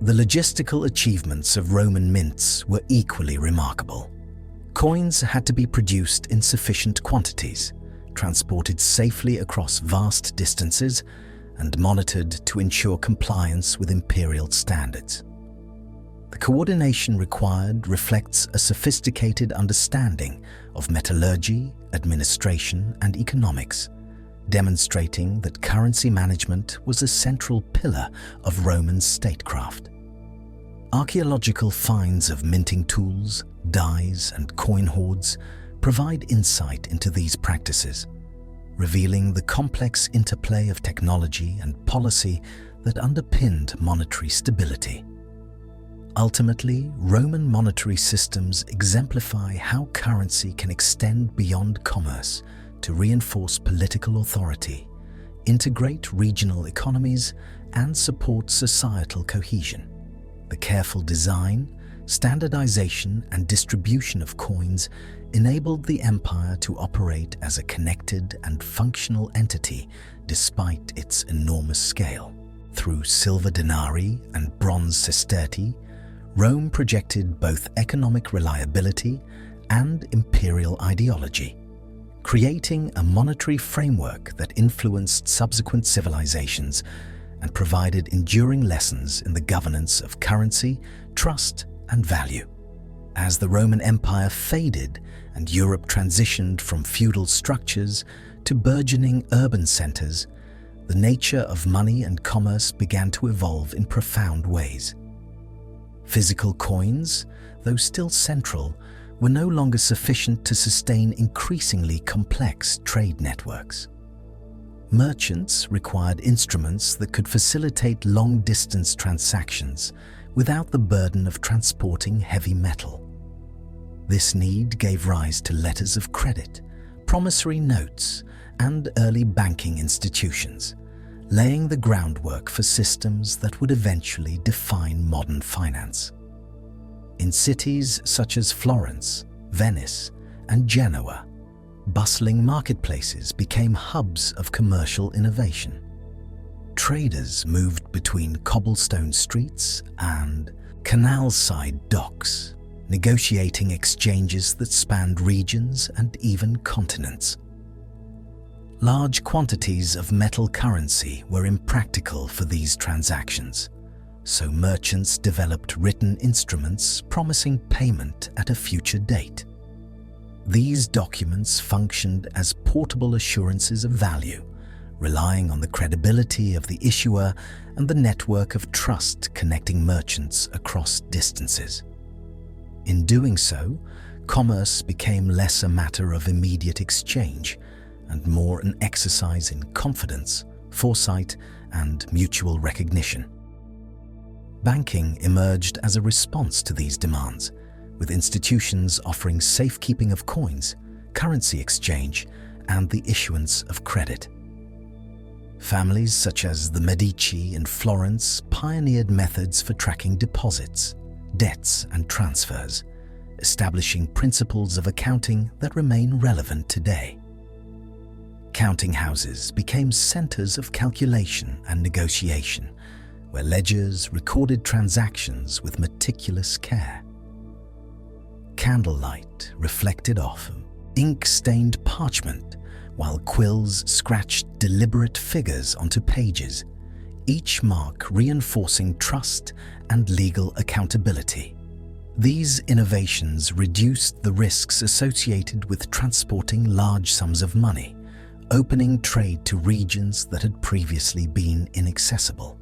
The logistical achievements of Roman mints were equally remarkable. Coins had to be produced in sufficient quantities, transported safely across vast distances, and monitored to ensure compliance with imperial standards. The coordination required reflects a sophisticated understanding of metallurgy, administration, and economics, demonstrating that currency management was a central pillar of Roman statecraft. Archaeological finds of minting tools, dies, and coin hoards provide insight into these practices, revealing the complex interplay of technology and policy that underpinned monetary stability. Ultimately, Roman monetary systems exemplify how currency can extend beyond commerce to reinforce political authority, integrate regional economies, and support societal cohesion. The careful design, standardization, and distribution of coins enabled the empire to operate as a connected and functional entity despite its enormous scale. Through silver denarii and bronze sestertii, Rome projected both economic reliability and imperial ideology, creating a monetary framework that influenced subsequent civilizations and provided enduring lessons in the governance of currency, trust, and value. As the Roman Empire faded and Europe transitioned from feudal structures to burgeoning urban centers, the nature of money and commerce began to evolve in profound ways. Physical coins, though still central, were no longer sufficient to sustain increasingly complex trade networks. Merchants required instruments that could facilitate long-distance transactions without the burden of transporting heavy metal. This need gave rise to letters of credit, promissory notes, and early banking institutions, laying the groundwork for systems that would eventually define modern finance. In cities such as Florence, Venice, and Genoa, bustling marketplaces became hubs of commercial innovation. Traders moved between cobblestone streets and canal-side docks, negotiating exchanges that spanned regions and even continents. Large quantities of metal currency were impractical for these transactions, so merchants developed written instruments promising payment at a future date. These documents functioned as portable assurances of value, relying on the credibility of the issuer and the network of trust connecting merchants across distances. In doing so, commerce became less a matter of immediate exchange and more an exercise in confidence, foresight, and mutual recognition. Banking emerged as a response to these demands, with institutions offering safekeeping of coins, currency exchange, and the issuance of credit. Families such as the Medici in Florence pioneered methods for tracking deposits, debts, and transfers, establishing principles of accounting that remain relevant today. Counting houses became centers of calculation and negotiation, where ledgers recorded transactions with meticulous care. Candlelight reflected off ink-stained parchment, while quills scratched deliberate figures onto pages, each mark reinforcing trust and legal accountability. These innovations reduced the risks associated with transporting large sums of money, opening trade to regions that had previously been inaccessible.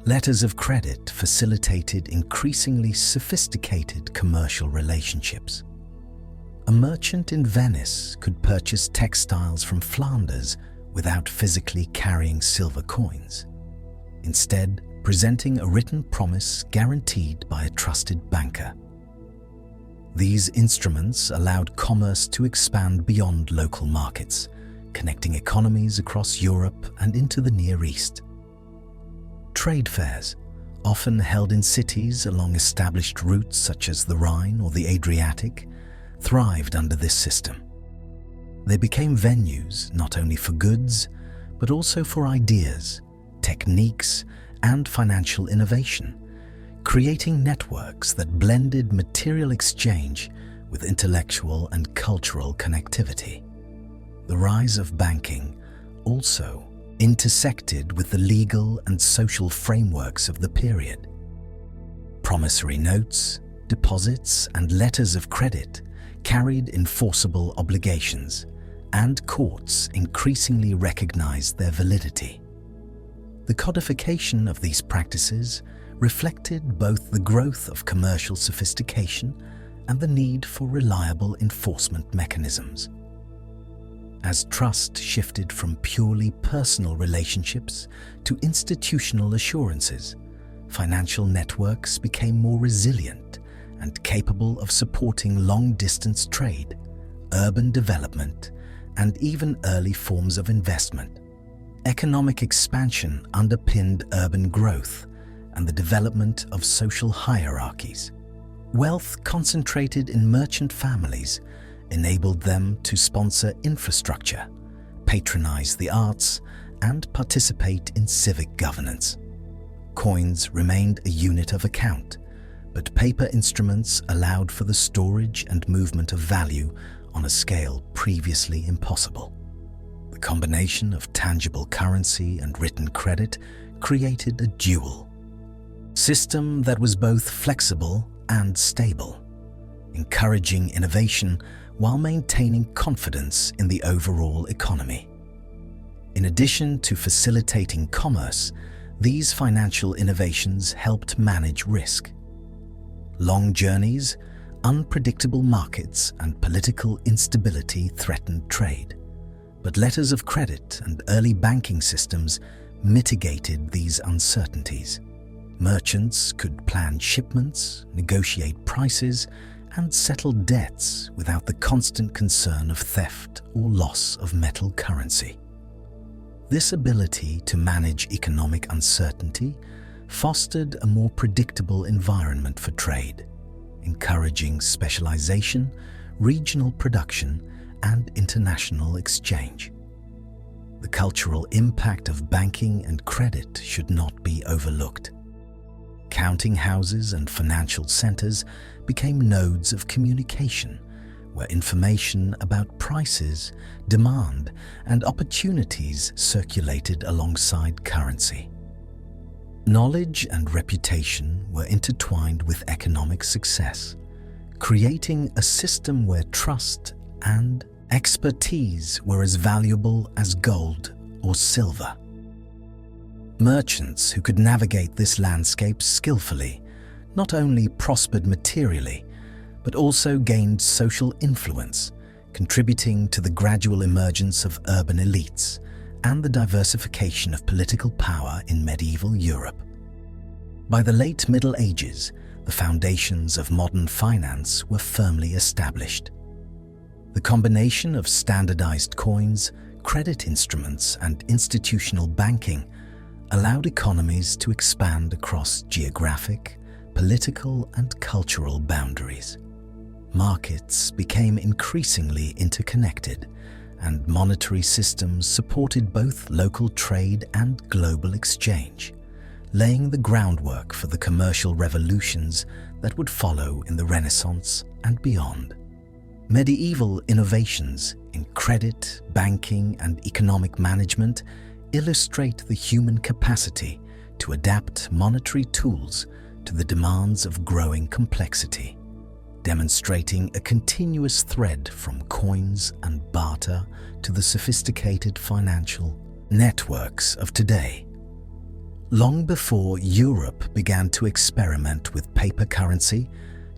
Letters of credit facilitated increasingly sophisticated commercial relationships. A merchant in Venice could purchase textiles from Flanders without physically carrying silver coins, instead presenting a written promise guaranteed by a trusted banker. These instruments allowed commerce to expand beyond local markets, connecting economies across Europe and into the Near East. Trade fairs, often held in cities along established routes such as the Rhine or the Adriatic, thrived under this system. They became venues not only for goods, but also for ideas, techniques, and financial innovation, creating networks that blended material exchange with intellectual and cultural connectivity. The rise of banking also intersected with the legal and social frameworks of the period. Promissory notes, deposits, and letters of credit carried enforceable obligations, and courts increasingly recognized their validity. The codification of these practices reflected both the growth of commercial sophistication and the need for reliable enforcement mechanisms. As trust shifted from purely personal relationships to institutional assurances, financial networks became more resilient and capable of supporting long-distance trade, urban development, and even early forms of investment. Economic expansion underpinned urban growth and the development of social hierarchies. Wealth concentrated in merchant families enabled them to sponsor infrastructure, patronize the arts, and participate in civic governance. Coins remained a unit of account, but paper instruments allowed for the storage and movement of value on a scale previously impossible. The combination of tangible currency and written credit created a dual system that was both flexible and stable, encouraging innovation while maintaining confidence in the overall economy. In addition to facilitating commerce, these financial innovations helped manage risk. Long journeys, unpredictable markets, and political instability threatened trade, but letters of credit and early banking systems mitigated these uncertainties. Merchants could plan shipments, negotiate prices, and settle debts without the constant concern of theft or loss of metal currency. This ability to manage economic uncertainty fostered a more predictable environment for trade, encouraging specialization, regional production, and international exchange. The cultural impact of banking and credit should not be overlooked. Counting houses and financial centers became nodes of communication, where information about prices, demand, and opportunities circulated alongside currency. Knowledge and reputation were intertwined with economic success, creating a system where trust and expertise were as valuable as gold or silver. Merchants who could navigate this landscape skillfully not only prospered materially, but also gained social influence, contributing to the gradual emergence of urban elites and the diversification of political power in medieval Europe. By the late Middle Ages, the foundations of modern finance were firmly established. The combination of standardized coins, credit instruments, and institutional banking allowed economies to expand across geographic, political, and cultural boundaries. Markets became increasingly interconnected, and monetary systems supported both local trade and global exchange, laying the groundwork for the commercial revolutions that would follow in the Renaissance and beyond. Medieval innovations in credit, banking, and economic management illustrate the human capacity to adapt monetary tools to the demands of growing complexity, demonstrating a continuous thread from coins and barter to the sophisticated financial networks of today. Long before Europe began to experiment with paper currency,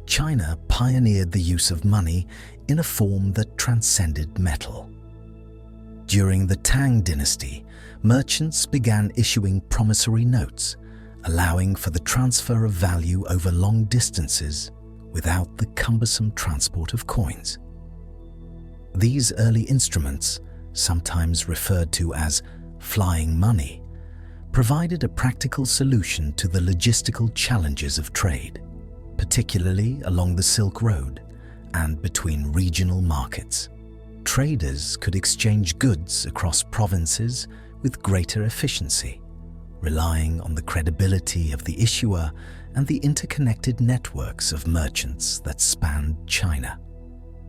China pioneered the use of money in a form that transcended metal. During the Tang dynasty, merchants began issuing promissory notes, allowing for the transfer of value over long distances without the cumbersome transport of coins. These early instruments, sometimes referred to as flying money, provided a practical solution to the logistical challenges of trade, particularly along the Silk Road and between regional markets. Traders could exchange goods across provinces with greater efficiency, relying on the credibility of the issuer and the interconnected networks of merchants that spanned China.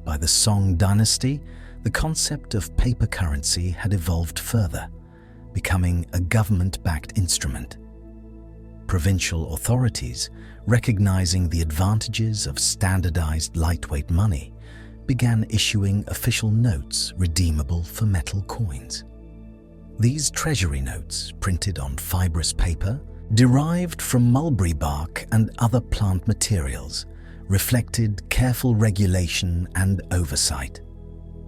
By the Song dynasty, the concept of paper currency had evolved further, becoming a government-backed instrument. Provincial authorities, recognizing the advantages of standardized lightweight money, began issuing official notes redeemable for metal coins. These treasury notes, printed on fibrous paper, derived from mulberry bark and other plant materials, reflected careful regulation and oversight.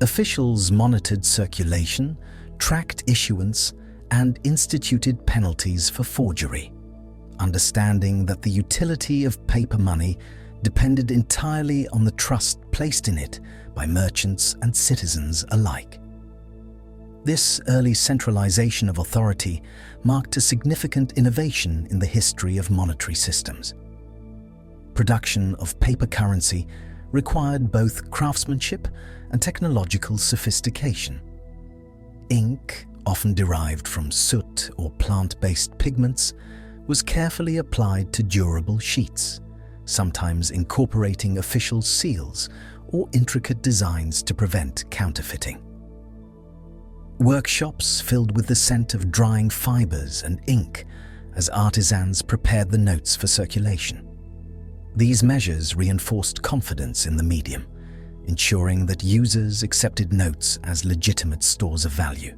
Officials monitored circulation, tracked issuance, and instituted penalties for forgery, understanding that the utility of paper money depended entirely on the trust placed in it by merchants and citizens alike. This early centralization of authority marked a significant innovation in the history of monetary systems. Production of paper currency required both craftsmanship and technological sophistication. Ink, often derived from soot or plant-based pigments, was carefully applied to durable sheets, sometimes incorporating official seals or intricate designs to prevent counterfeiting. Workshops filled with the scent of drying fibers and ink as artisans prepared the notes for circulation. These measures reinforced confidence in the medium, ensuring that users accepted notes as legitimate stores of value.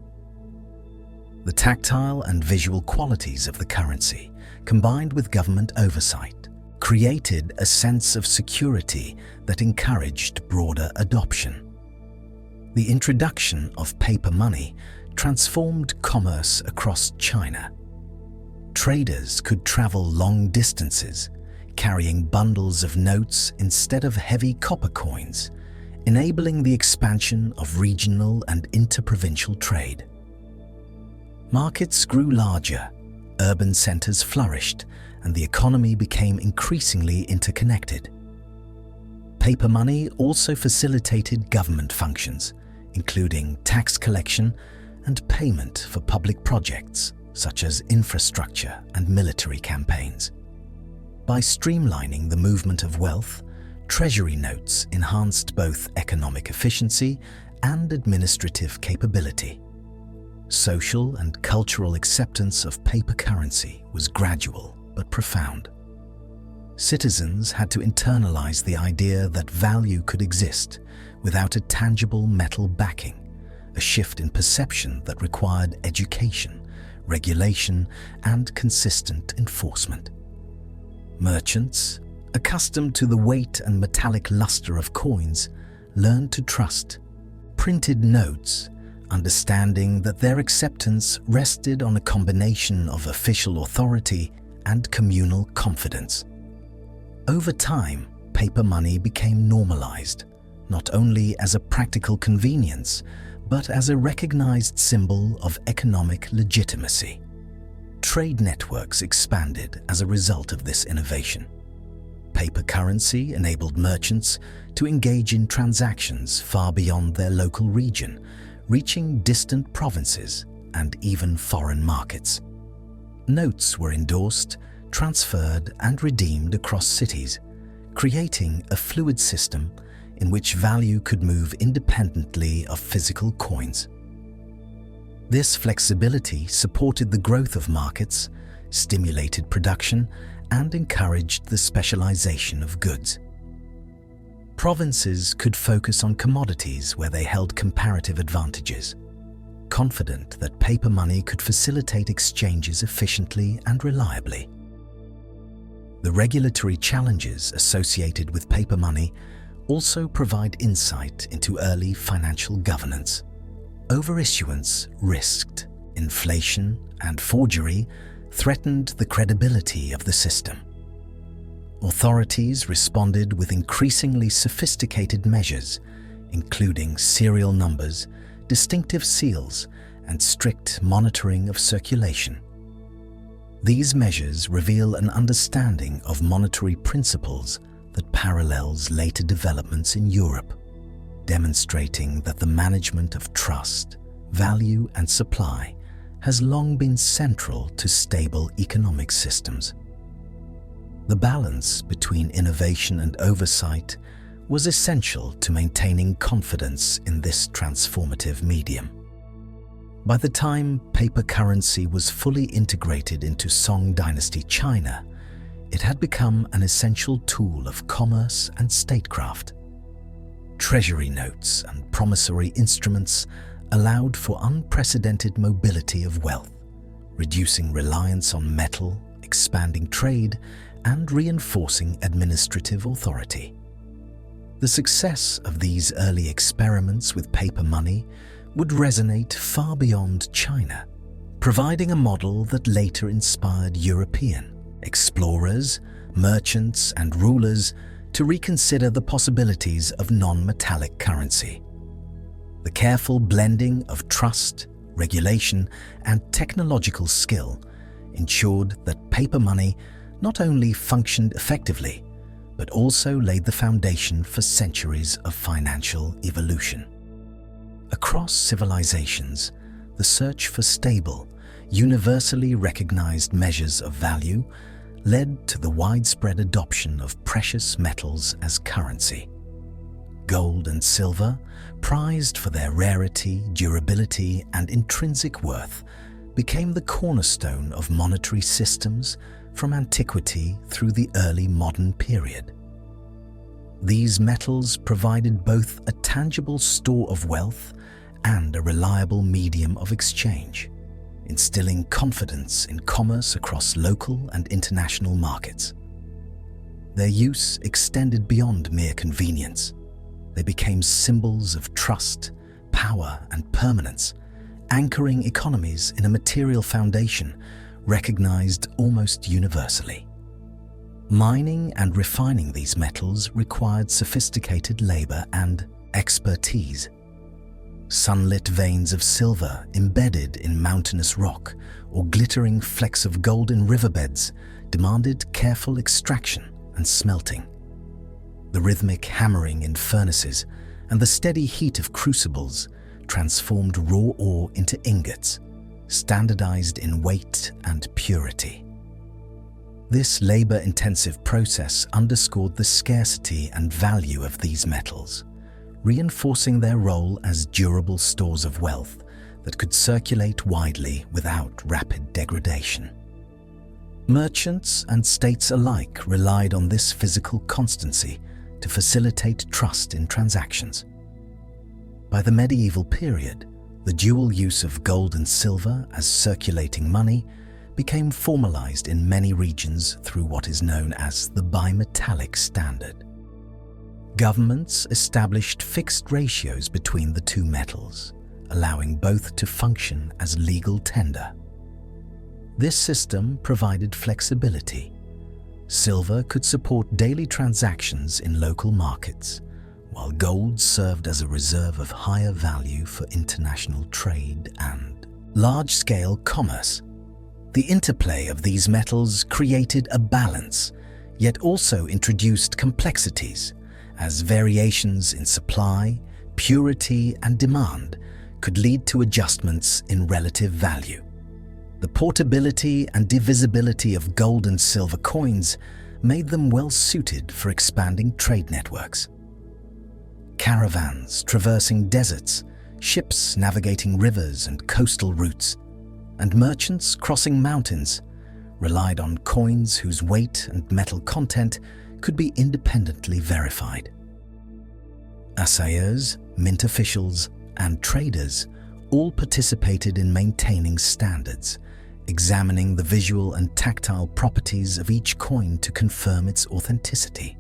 The tactile and visual qualities of the currency, combined with government oversight, created a sense of security that encouraged broader adoption. The introduction of paper money transformed commerce across China. Traders could travel long distances, carrying bundles of notes instead of heavy copper coins, enabling the expansion of regional and interprovincial trade. Markets grew larger, urban centers flourished, and the economy became increasingly interconnected. Paper money also facilitated government functions, including tax collection and payment for public projects such as infrastructure and military campaigns. By streamlining the movement of wealth, treasury notes enhanced both economic efficiency and administrative capability. Social and cultural acceptance of paper currency was gradual but profound. Citizens had to internalize the idea that value could exist without a tangible metal backing, a shift in perception that required education, regulation, and consistent enforcement. Merchants, accustomed to the weight and metallic luster of coins, learned to trust printed notes, understanding that their acceptance rested on a combination of official authority and communal confidence. Over time, paper money became normalized, not only as a practical convenience, but as a recognized symbol of economic legitimacy. Trade networks expanded as a result of this innovation. Paper currency enabled merchants to engage in transactions far beyond their local region, reaching distant provinces and even foreign markets. Notes were endorsed, transferred, and redeemed across cities, creating a fluid system in which value could move independently of physical coins. This flexibility supported the growth of markets, stimulated production, and encouraged the specialization of goods. Provinces could focus on commodities where they held comparative advantages, confident that paper money could facilitate exchanges efficiently and reliably. The regulatory challenges associated with paper money also provide insight into early financial governance. Overissuance risked, inflation, and forgery threatened the credibility of the system. Authorities responded with increasingly sophisticated measures, including serial numbers, distinctive seals, and strict monitoring of circulation. These measures reveal an understanding of monetary principles that parallels later developments in Europe, demonstrating that the management of trust, value, and supply has long been central to stable economic systems. The balance between innovation and oversight was essential to maintaining confidence in this transformative medium. By the time paper currency was fully integrated into Song Dynasty China, it had become an essential tool of commerce and statecraft. Treasury notes and promissory instruments allowed for unprecedented mobility of wealth, reducing reliance on metal, expanding trade, and reinforcing administrative authority. The success of these early experiments with paper money would resonate far beyond China, providing a model that later inspired European explorers, merchants, and rulers to reconsider the possibilities of non-metallic currency. The careful blending of trust, regulation, and technological skill ensured that paper money not only functioned effectively, but also laid the foundation for centuries of financial evolution. Across civilizations, the search for stable, universally recognized measures of value led to the widespread adoption of precious metals as currency. Gold and silver, prized for their rarity, durability, and intrinsic worth, became the cornerstone of monetary systems from antiquity through the early modern period. These metals provided both a tangible store of wealth and a reliable medium of exchange, instilling confidence in commerce across local and international markets. Their use extended beyond mere convenience. They became symbols of trust, power, and permanence, anchoring economies in a material foundation recognized almost universally. Mining and refining these metals required sophisticated labor and expertise. Sunlit veins of silver embedded in mountainous rock or glittering flecks of gold in riverbeds demanded careful extraction and smelting. The rhythmic hammering in furnaces and the steady heat of crucibles transformed raw ore into ingots, standardized in weight and purity. This labor-intensive process underscored the scarcity and value of these metals, reinforcing their role as durable stores of wealth that could circulate widely without rapid degradation. Merchants and states alike relied on this physical constancy to facilitate trust in transactions. By the medieval period, the dual use of gold and silver as circulating money became formalized in many regions through what is known as the bimetallic standard. Governments established fixed ratios between the two metals, allowing both to function as legal tender. This system provided flexibility. Silver could support daily transactions in local markets, while gold served as a reserve of higher value for international trade and large-scale commerce. The interplay of these metals created a balance, yet also introduced complexities, as variations in supply, purity, and demand could lead to adjustments in relative value. The portability and divisibility of gold and silver coins made them well suited for expanding trade networks. Caravans traversing deserts, ships navigating rivers and coastal routes, and merchants crossing mountains relied on coins whose weight and metal content could be independently verified. Assayers, mint officials, and traders all participated in maintaining standards, examining the visual and tactile properties of each coin to confirm its authenticity.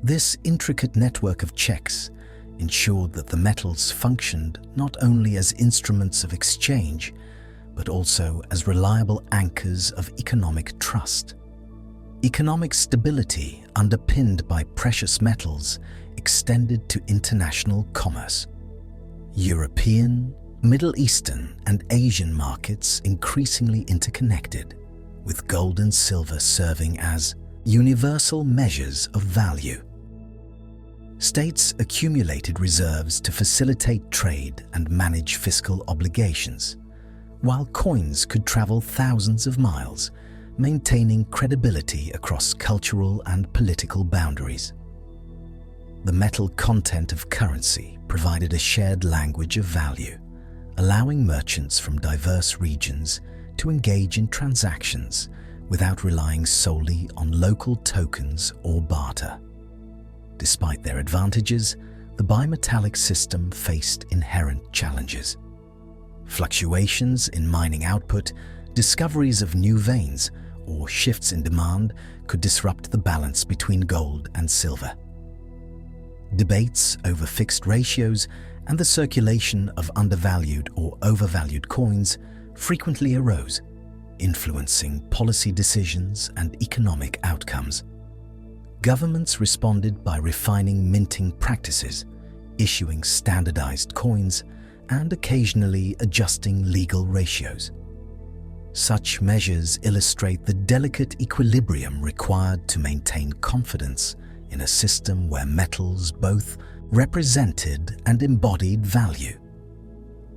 This intricate network of checks ensured that the metals functioned not only as instruments of exchange, but also as reliable anchors of economic trust. Economic stability underpinned by precious metals extended to international commerce. European, Middle Eastern, and Asian markets increasingly interconnected, with gold and silver serving as universal measures of value. States accumulated reserves to facilitate trade and manage fiscal obligations, while coins could travel thousands of miles, maintaining credibility across cultural and political boundaries. The metal content of currency provided a shared language of value, allowing merchants from diverse regions to engage in transactions without relying solely on local tokens or barter. Despite their advantages, the bimetallic system faced inherent challenges. Fluctuations in mining output, discoveries of new veins, or shifts in demand could disrupt the balance between gold and silver. Debates over fixed ratios and the circulation of undervalued or overvalued coins frequently arose, influencing policy decisions and economic outcomes. Governments responded by refining minting practices, issuing standardized coins, and occasionally adjusting legal ratios. Such measures illustrate the delicate equilibrium required to maintain confidence in a system where metals both represented and embodied value.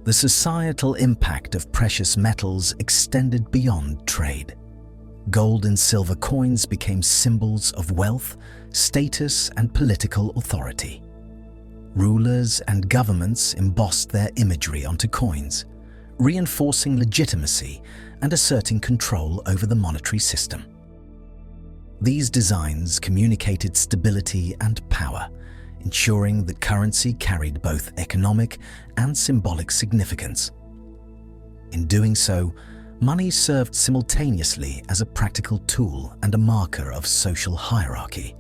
The societal impact of precious metals extended beyond trade. Gold and silver coins became symbols of wealth, status, and political authority. Rulers and governments embossed their imagery onto coins, reinforcing legitimacy and asserting control over the monetary system. These designs communicated stability and power, ensuring that currency carried both economic and symbolic significance. In doing so, money served simultaneously as a practical tool and a marker of social hierarchy,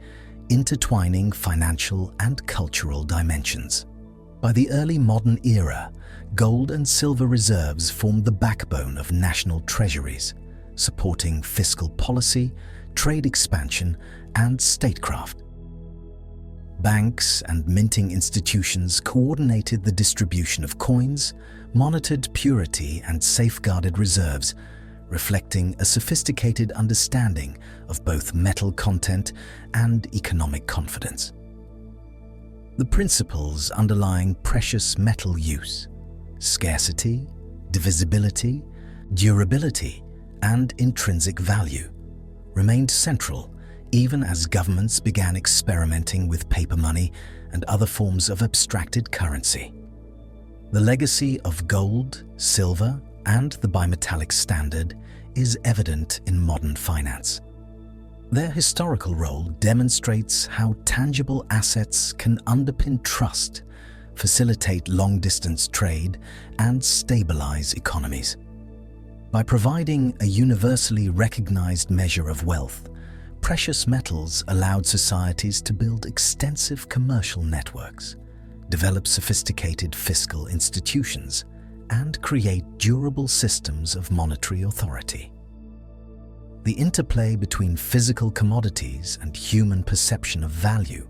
intertwining financial and cultural dimensions. By the early modern era, gold and silver reserves formed the backbone of national treasuries, supporting fiscal policy, trade expansion, and statecraft. Banks and minting institutions coordinated the distribution of coins, monitored purity, and safeguarded reserves, reflecting a sophisticated understanding of both metal content and economic confidence. The principles underlying precious metal use, scarcity, divisibility, durability, and intrinsic value, remained central even as governments began experimenting with paper money and other forms of abstracted currency. The legacy of gold, silver, and the bimetallic standard is evident in modern finance. Their historical role demonstrates how tangible assets can underpin trust, facilitate long-distance trade, and stabilize economies. By providing a universally recognized measure of wealth, precious metals allowed societies to build extensive commercial networks, develop sophisticated fiscal institutions, and create durable systems of monetary authority. The interplay between physical commodities and human perception of value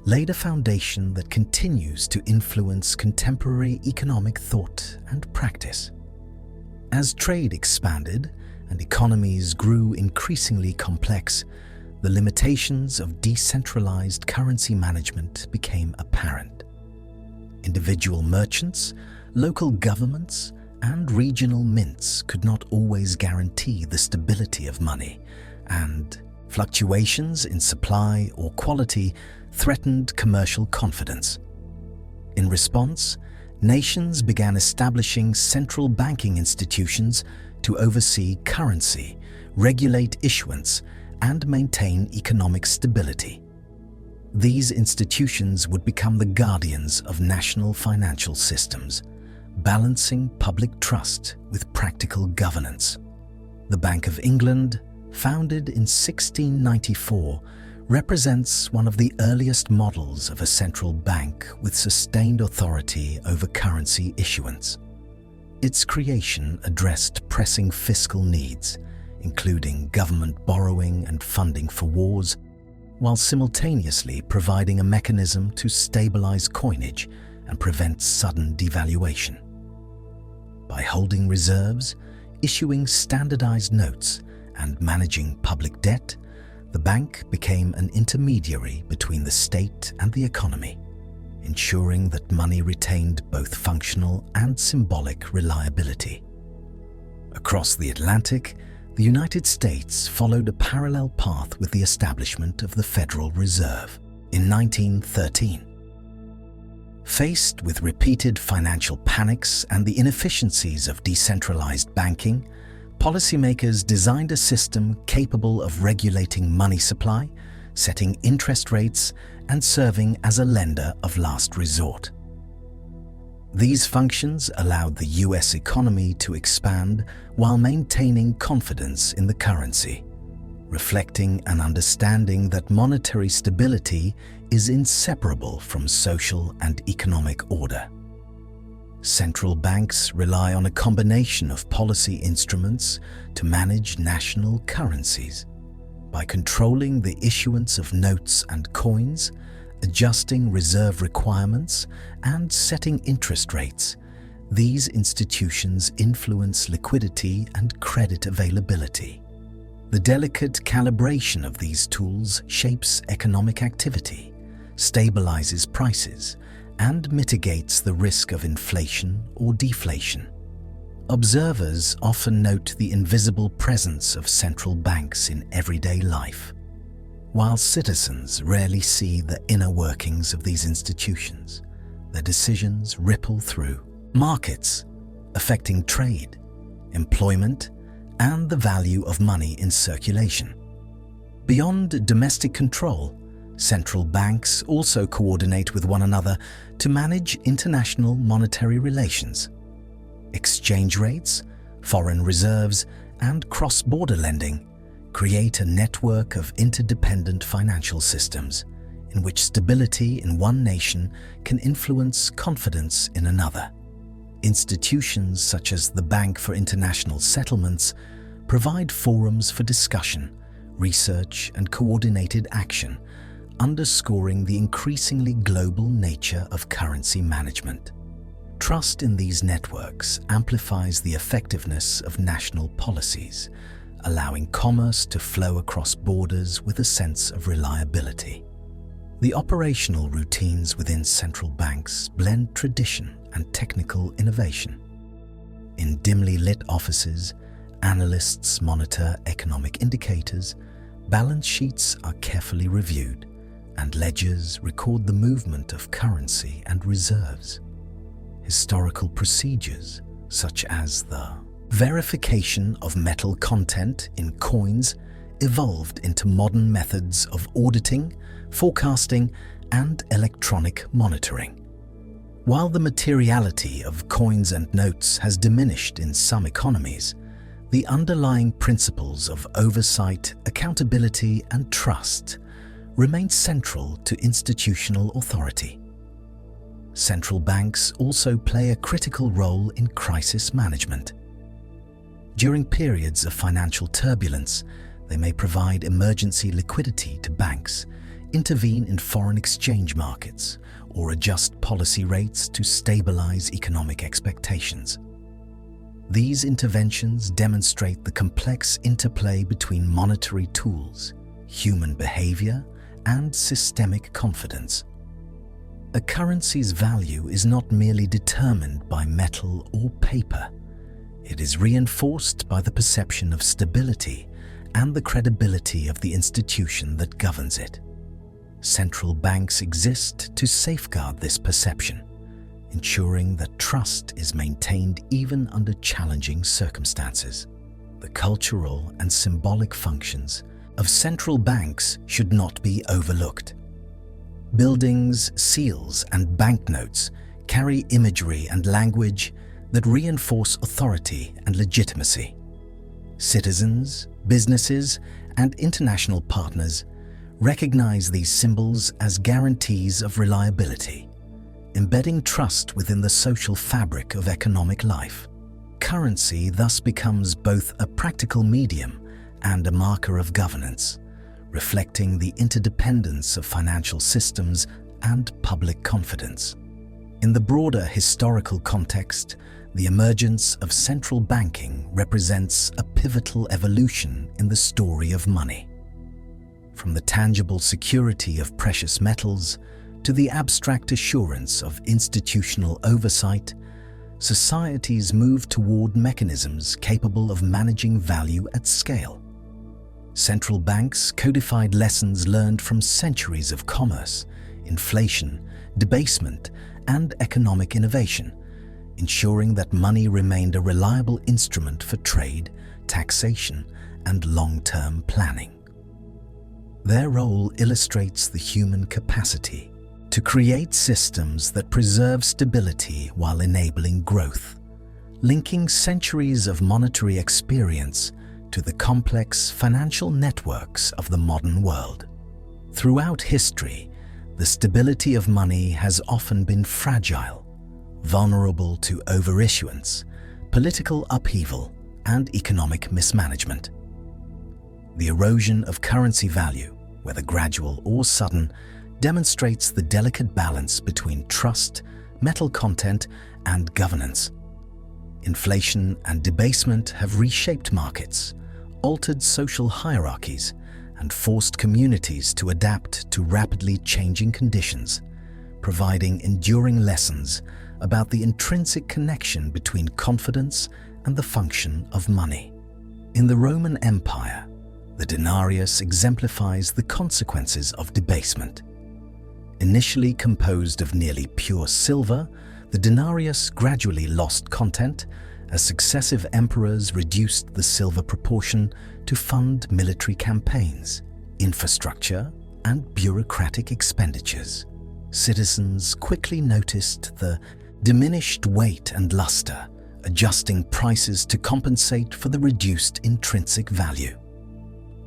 laid a foundation that continues to influence contemporary economic thought and practice. As trade expanded and economies grew increasingly complex, the limitations of decentralized currency management became apparent. Individual merchants, local governments, and regional mints could not always guarantee the stability of money, and fluctuations in supply or quality threatened commercial confidence. In response, nations began establishing central banking institutions to oversee currency, regulate issuance, and maintain economic stability. These institutions would become the guardians of national financial systems, balancing public trust with practical governance. The Bank of England, founded in 1694, represents one of the earliest models of a central bank with sustained authority over currency issuance. Its creation addressed pressing fiscal needs, including government borrowing and funding for wars, while simultaneously providing a mechanism to stabilize coinage and prevent sudden devaluation. By holding reserves, issuing standardized notes, and managing public debt, the bank became an intermediary between the state and the economy, ensuring that money retained both functional and symbolic reliability. Across the Atlantic, the United States followed a parallel path with the establishment of the Federal Reserve in 1913. Faced with repeated financial panics and the inefficiencies of decentralized banking, policymakers designed a system capable of regulating money supply, setting interest rates, and serving as a lender of last resort. These functions allowed the U.S. economy to expand while maintaining confidence in the currency, reflecting an understanding that monetary stability is inseparable from social and economic order. Central banks rely on a combination of policy instruments to manage national currencies. By controlling the issuance of notes and coins, adjusting reserve requirements, and setting interest rates, these institutions influence liquidity and credit availability. The delicate calibration of these tools shapes economic activity, stabilizes prices, and mitigates the risk of inflation or deflation. Observers often note the invisible presence of central banks in everyday life, while citizens rarely see the inner workings of these institutions. Their decisions ripple through markets, affecting trade, employment, and the value of money in circulation. Beyond domestic control, central banks also coordinate with one another to manage international monetary relations. Exchange rates, foreign reserves, and cross-border lending create a network of interdependent financial systems in which stability in one nation can influence confidence in another. Institutions such as the Bank for International Settlements provide forums for discussion, research, and coordinated action, underscoring the increasingly global nature of currency management. Trust in these networks amplifies the effectiveness of national policies, allowing commerce to flow across borders with a sense of reliability. The operational routines within central banks blend tradition and technical innovation. In dimly lit offices, analysts monitor economic indicators, balance sheets are carefully reviewed, and ledgers record the movement of currency and reserves. Historical procedures, such as the verification of metal content in coins, evolved into modern methods of auditing, forecasting, and electronic monitoring. While the materiality of coins and notes has diminished in some economies, the underlying principles of oversight, accountability, and trust remain central to institutional authority. Central banks also play a critical role in crisis management. During periods of financial turbulence, they may provide emergency liquidity to banks, intervene in foreign exchange markets, or adjust policy rates to stabilize economic expectations. These interventions demonstrate the complex interplay between monetary tools, human behavior, and systemic confidence. A currency's value is not merely determined by metal or paper. It is reinforced by the perception of stability and the credibility of the institution that governs it. Central banks exist to safeguard this perception, ensuring that trust is maintained even under challenging circumstances. The cultural and symbolic functions of central banks should not be overlooked. Buildings, seals, and banknotes carry imagery and language that reinforce authority and legitimacy. Citizens, businesses, and international partners recognize these symbols as guarantees of reliability, embedding trust within the social fabric of economic life. Currency thus becomes both a practical medium and a marker of governance, reflecting the interdependence of financial systems and public confidence. In the broader historical context, the emergence of central banking represents a pivotal evolution in the story of money. From the tangible security of precious metals to the abstract assurance of institutional oversight, societies move toward mechanisms capable of managing value at scale. Central banks codified lessons learned from centuries of commerce, inflation, debasement, and economic innovation, ensuring that money remained a reliable instrument for trade, taxation, and long-term planning. Their role illustrates the human capacity to create systems that preserve stability while enabling growth, linking centuries of monetary experience to the complex financial networks of the modern world. Throughout history, the stability of money has often been fragile, vulnerable to overissuance, political upheaval, and economic mismanagement. The erosion of currency value, whether gradual or sudden, demonstrates the delicate balance between trust, metal content, and governance. Inflation and debasement have reshaped markets, altered social hierarchies, and forced communities to adapt to rapidly changing conditions, providing enduring lessons about the intrinsic connection between confidence and the function of money. In the Roman Empire, the denarius exemplifies the consequences of debasement. Initially composed of nearly pure silver, The denarius gradually lost content as successive emperors reduced the silver proportion to fund military campaigns, infrastructure, and bureaucratic expenditures. Citizens quickly noticed the diminished weight and luster, adjusting prices to compensate for the reduced intrinsic value.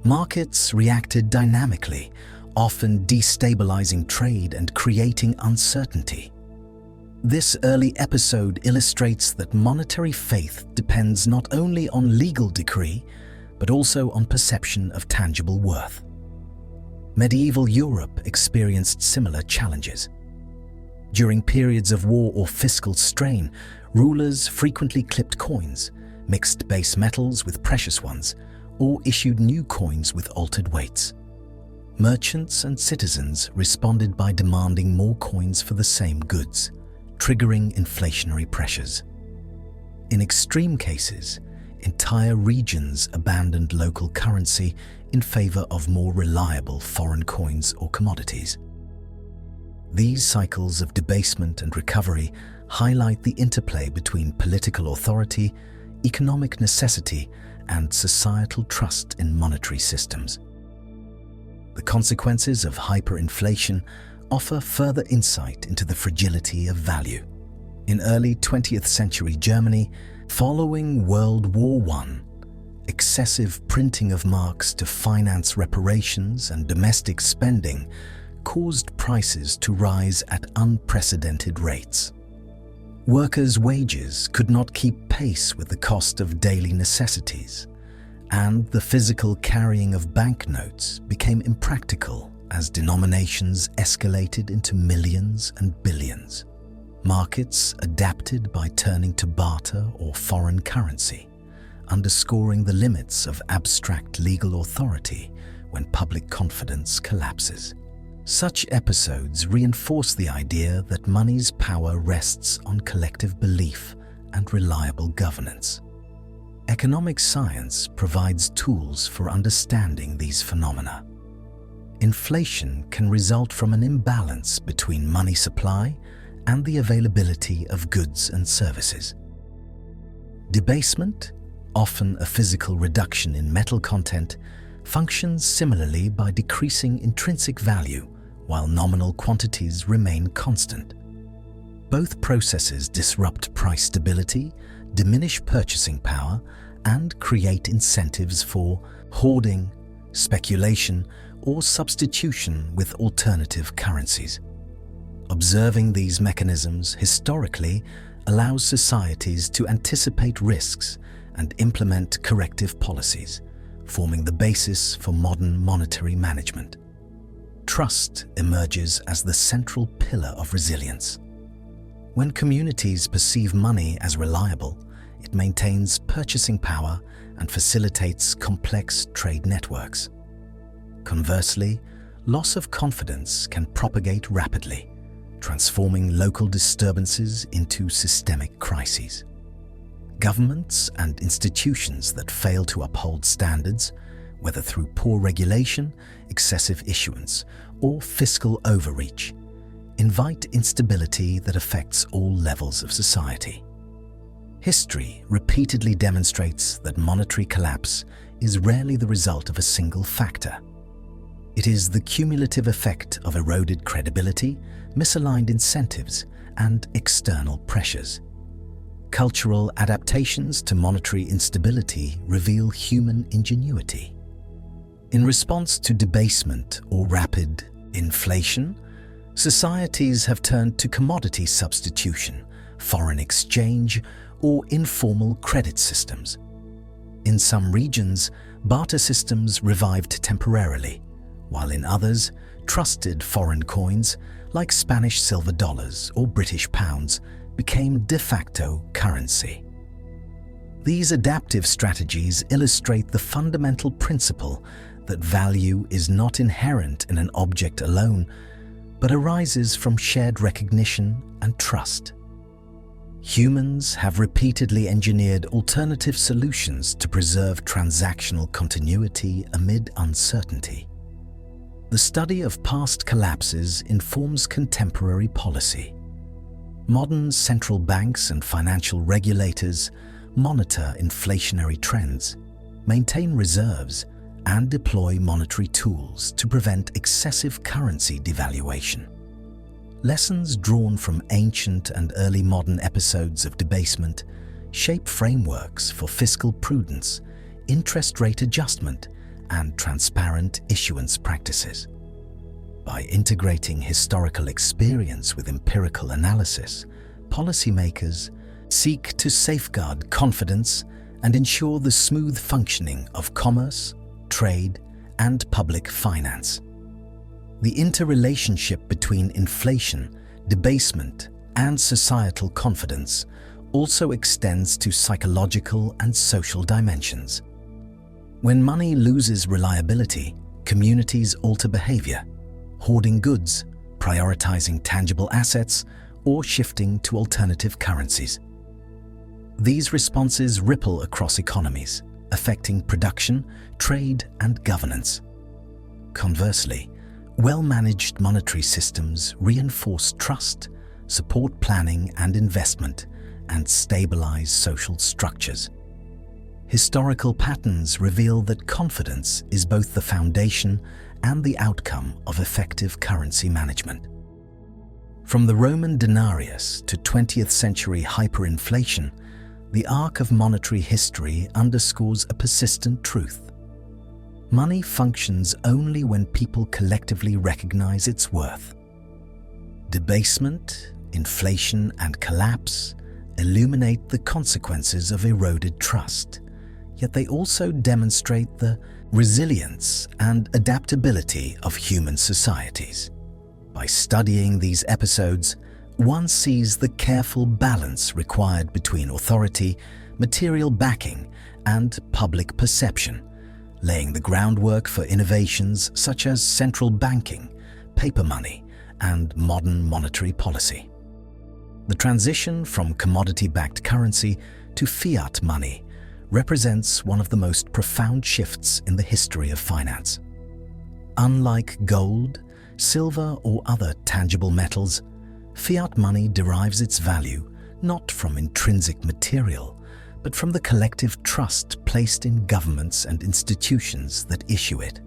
Markets reacted dynamically, often destabilizing trade and creating uncertainty. This early episode illustrates that monetary faith depends not only on legal decree, but also on perception of tangible worth. Medieval Europe experienced similar challenges. During periods of war or fiscal strain, rulers frequently clipped coins, mixed base metals with precious ones, or issued new coins with altered weights. Merchants and citizens responded by demanding more coins for the same goods, triggering inflationary pressures. In extreme cases, entire regions abandoned local currency in favor of more reliable foreign coins or commodities. These cycles of debasement and recovery highlight the interplay between political authority, economic necessity, and societal trust in monetary systems. The consequences of hyperinflation offer further insight into the fragility of value. In early 20th century Germany, following World War I, excessive printing of marks to finance reparations and domestic spending caused prices to rise at unprecedented rates. Workers' wages could not keep pace with the cost of daily necessities, and the physical carrying of banknotes became impractical as denominations escalated into millions and billions. Markets adapted by turning to barter or foreign currency, underscoring the limits of abstract legal authority when public confidence collapses. Such episodes reinforce the idea that money's power rests on collective belief and reliable governance. Economic science provides tools for understanding these phenomena. Inflation can result from an imbalance between money supply and the availability of goods and services. Debasement, often a physical reduction in metal content, functions similarly by decreasing intrinsic value while nominal quantities remain constant. Both processes disrupt price stability, diminish purchasing power, and create incentives for hoarding, speculation, or substitution with alternative currencies. Observing these mechanisms historically allows societies to anticipate risks and implement corrective policies, forming the basis for modern monetary management. Trust emerges as the central pillar of resilience. When communities perceive money as reliable, it maintains purchasing power and facilitates complex trade networks. Conversely, loss of confidence can propagate rapidly, transforming local disturbances into systemic crises. Governments and institutions that fail to uphold standards, whether through poor regulation, excessive issuance, or fiscal overreach, invite instability that affects all levels of society. History repeatedly demonstrates that monetary collapse is rarely the result of a single factor. It is the cumulative effect of eroded credibility, misaligned incentives, and external pressures. Cultural adaptations to monetary instability reveal human ingenuity. In response to debasement or rapid inflation, societies have turned to commodity substitution, foreign exchange, or informal credit systems. In some regions, barter systems revived temporarily, while in others, trusted foreign coins like Spanish silver dollars or British pounds became de facto currency. These adaptive strategies illustrate the fundamental principle that value is not inherent in an object alone, but arises from shared recognition and trust. Humans have repeatedly engineered alternative solutions to preserve transactional continuity amid uncertainty. The study of past collapses informs contemporary policy. Modern central banks and financial regulators monitor inflationary trends, maintain reserves, and deploy monetary tools to prevent excessive currency devaluation. Lessons drawn from ancient and early modern episodes of debasement shape frameworks for fiscal prudence, interest rate adjustment, and transparent issuance practices. By integrating historical experience with empirical analysis, policymakers seek to safeguard confidence and ensure the smooth functioning of commerce, trade, and public finance. The interrelationship between inflation, debasement, and societal confidence also extends to psychological and social dimensions. When money loses reliability, communities alter behavior, hoarding goods, prioritizing tangible assets, or shifting to alternative currencies. These responses ripple across economies, affecting production, trade, and governance. Conversely, well-managed monetary systems reinforce trust, support planning and investment, and stabilize social structures. Historical patterns reveal that confidence is both the foundation and the outcome of effective currency management. From the Roman denarius to 20th century hyperinflation, the arc of monetary history underscores a persistent truth. Money functions only when people collectively recognize its worth. Debasement, inflation, and collapse illuminate the consequences of eroded trust, yet they also demonstrate the resilience and adaptability of human societies. By studying these episodes, one sees the careful balance required between authority, material backing, and public perception, laying the groundwork for innovations such as central banking, paper money, and modern monetary policy. The transition from commodity-backed currency to fiat money represents one of the most profound shifts in the history of finance. Unlike gold, silver, or other tangible metals, fiat money derives its value not from intrinsic material, but from the collective trust placed in governments and institutions that issue it.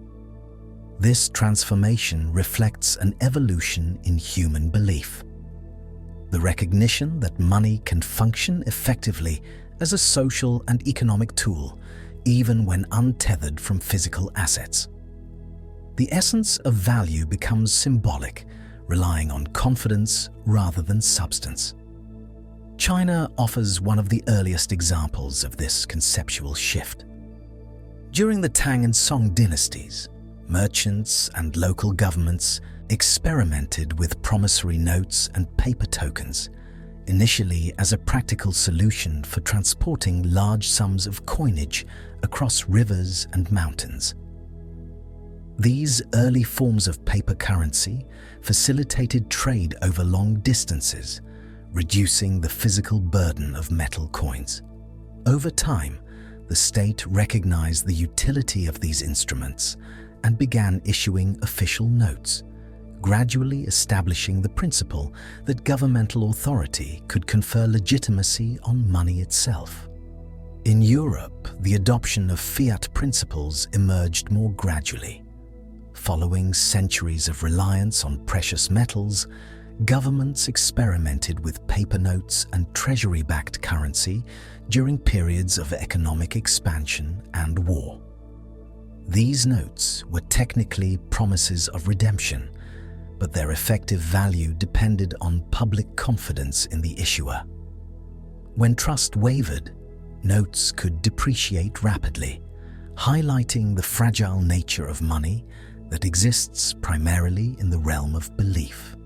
This transformation reflects an evolution in human belief. The recognition that money can function effectively as a social and economic tool, even when untethered from physical assets. The essence of value becomes symbolic, relying on confidence rather than substance. China offers one of the earliest examples of this conceptual shift. During the Tang and Song dynasties, merchants and local governments experimented with promissory notes and paper tokens, initially as a practical solution for transporting large sums of coinage across rivers and mountains. These early forms of paper currency facilitated trade over long distances, reducing the physical burden of metal coins. Over time, the state recognized the utility of these instruments and began issuing official notes, gradually establishing the principle that governmental authority could confer legitimacy on money itself. In Europe, the adoption of fiat principles emerged more gradually. Following centuries of reliance on precious metals, governments experimented with paper notes and treasury-backed currency during periods of economic expansion and war. These notes were technically promises of redemption, but their effective value depended on public confidence in the issuer. When trust wavered, notes could depreciate rapidly, highlighting the fragile nature of money that exists primarily in the realm of belief.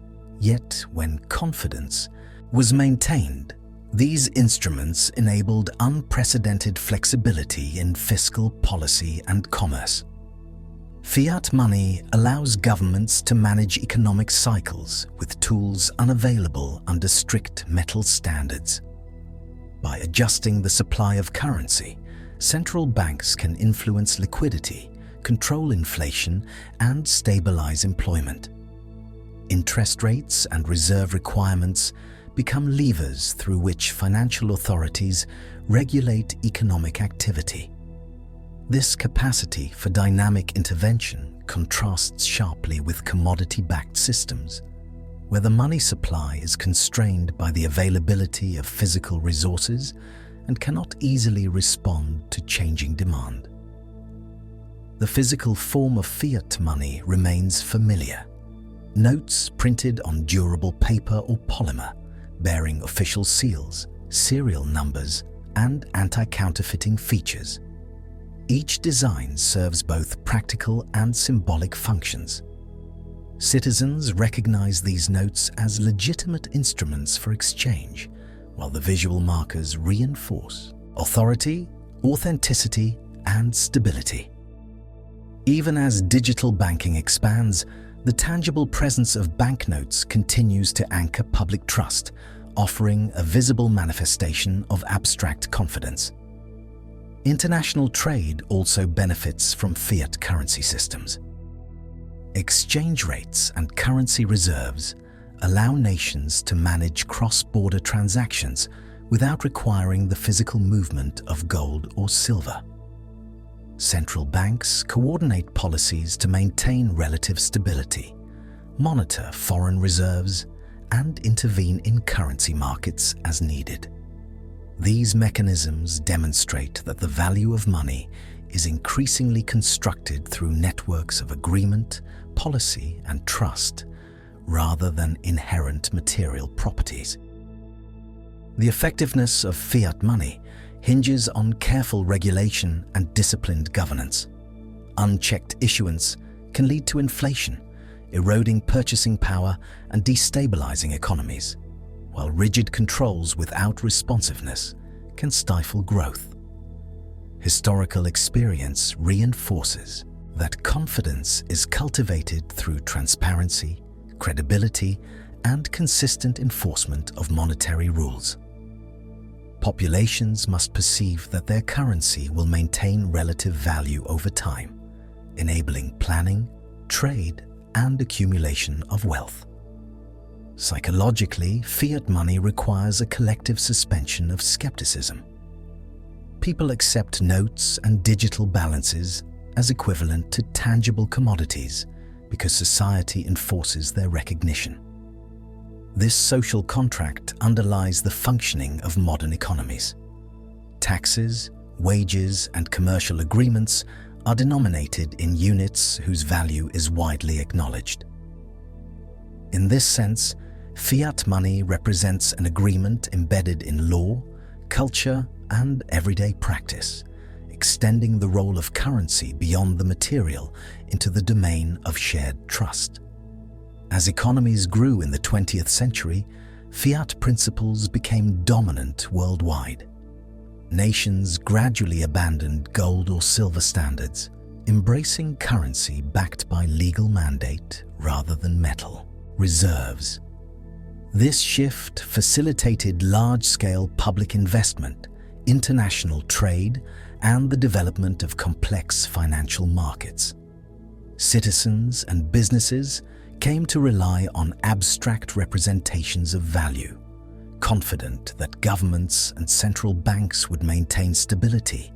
Yet, when confidence was maintained, these instruments enabled unprecedented flexibility in fiscal policy and commerce. Fiat money allows governments to manage economic cycles with tools unavailable under strict metal standards. By adjusting the supply of currency, central banks can influence liquidity, control inflation, and stabilize employment. Interest rates and reserve requirements become levers through which financial authorities regulate economic activity. This capacity for dynamic intervention contrasts sharply with commodity-backed systems, where the money supply is constrained by the availability of physical resources and cannot easily respond to changing demand. The physical form of fiat money remains familiar. Notes printed on durable paper or polymer, bearing official seals, serial numbers, and anti-counterfeiting features. Each design serves both practical and symbolic functions. Citizens recognize these notes as legitimate instruments for exchange, while the visual markers reinforce authority, authenticity, and stability. Even as digital banking expands, the tangible presence of banknotes continues to anchor public trust, offering a visible manifestation of abstract confidence. International trade also benefits from fiat currency systems. Exchange rates and currency reserves allow nations to manage cross-border transactions without requiring the physical movement of gold or silver. Central banks coordinate policies to maintain relative stability, monitor foreign reserves, and intervene in currency markets as needed. These mechanisms demonstrate that the value of money is increasingly constructed through networks of agreement, policy, and trust, rather than inherent material properties. The effectiveness of fiat money hinges on careful regulation and disciplined governance. Unchecked issuance can lead to inflation, eroding purchasing power and destabilizing economies, while rigid controls without responsiveness can stifle growth. Historical experience reinforces that confidence is cultivated through transparency, credibility, and consistent enforcement of monetary rules. Populations must perceive that their currency will maintain relative value over time, enabling planning, trade, and accumulation of wealth. Psychologically, fiat money requires a collective suspension of skepticism. People accept notes and digital balances as equivalent to tangible commodities because society enforces their recognition. This social contract underlies the functioning of modern economies. Taxes, wages, and commercial agreements are denominated in units whose value is widely acknowledged. In this sense, fiat money represents an agreement embedded in law, culture, and everyday practice, extending the role of currency beyond the material into the domain of shared trust. As economies grew in the 20th century, fiat principles became dominant worldwide. Nations gradually abandoned gold or silver standards, embracing currency backed by legal mandate rather than metal reserves. This shift facilitated large-scale public investment, international trade, and the development of complex financial markets. Citizens and businesses came to rely on abstract representations of value, confident that governments and central banks would maintain stability,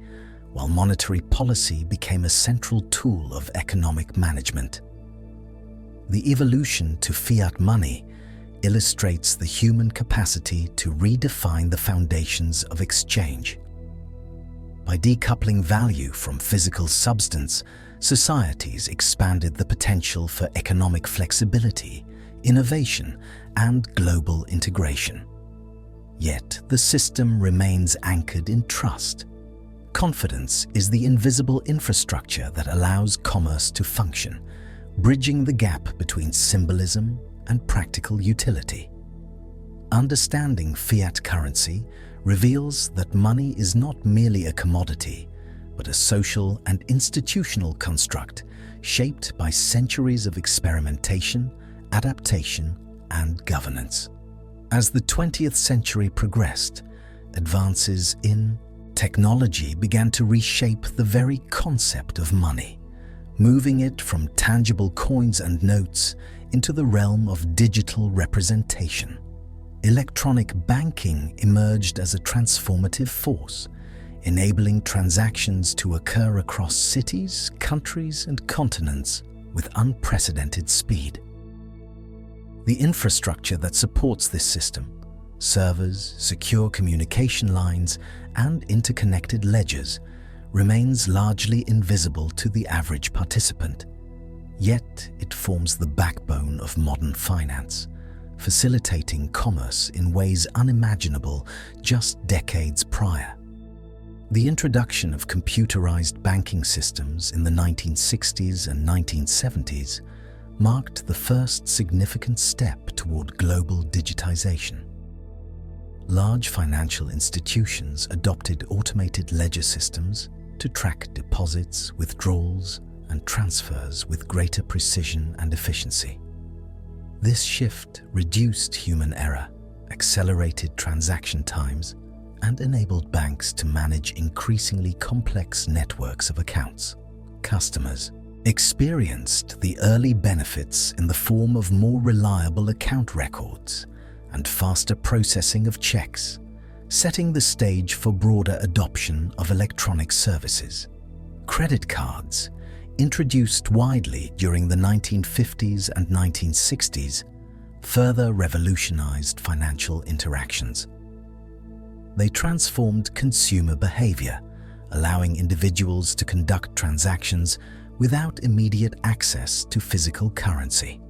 while monetary policy became a central tool of economic management. The evolution to fiat money illustrates the human capacity to redefine the foundations of exchange. By decoupling value from physical substance, societies expanded the potential for economic flexibility, innovation, and global integration. Yet the system remains anchored in trust. Confidence is the invisible infrastructure that allows commerce to function, bridging the gap between symbolism and practical utility. Understanding fiat currency reveals that money is not merely a commodity, but a social and institutional construct shaped by centuries of experimentation, adaptation, and governance. As the 20th century progressed, advances in technology began to reshape the very concept of money, moving it from tangible coins and notes into the realm of digital representation. electronic banking emerged as a transformative force, enabling transactions to occur across cities, countries, and continents with unprecedented speed. The infrastructure that supports this system, servers, secure communication lines, and interconnected ledgers, remains largely invisible to the average participant. Yet it forms the backbone of modern finance, facilitating commerce in ways unimaginable just decades prior. The introduction of computerized banking systems in the 1960s and 1970s marked the first significant step toward global digitization. Large financial institutions adopted automated ledger systems to track deposits, withdrawals, and transfers with greater precision and efficiency. This shift reduced human error, accelerated transaction times, and enabled banks to manage increasingly complex networks of accounts. Customers experienced the early benefits in the form of more reliable account records and faster processing of checks, setting the stage for broader adoption of electronic services. Credit cards, introduced widely during the 1950s and 1960s, further revolutionized financial interactions. They transformed consumer behavior, allowing individuals to conduct transactions without immediate access to physical currency.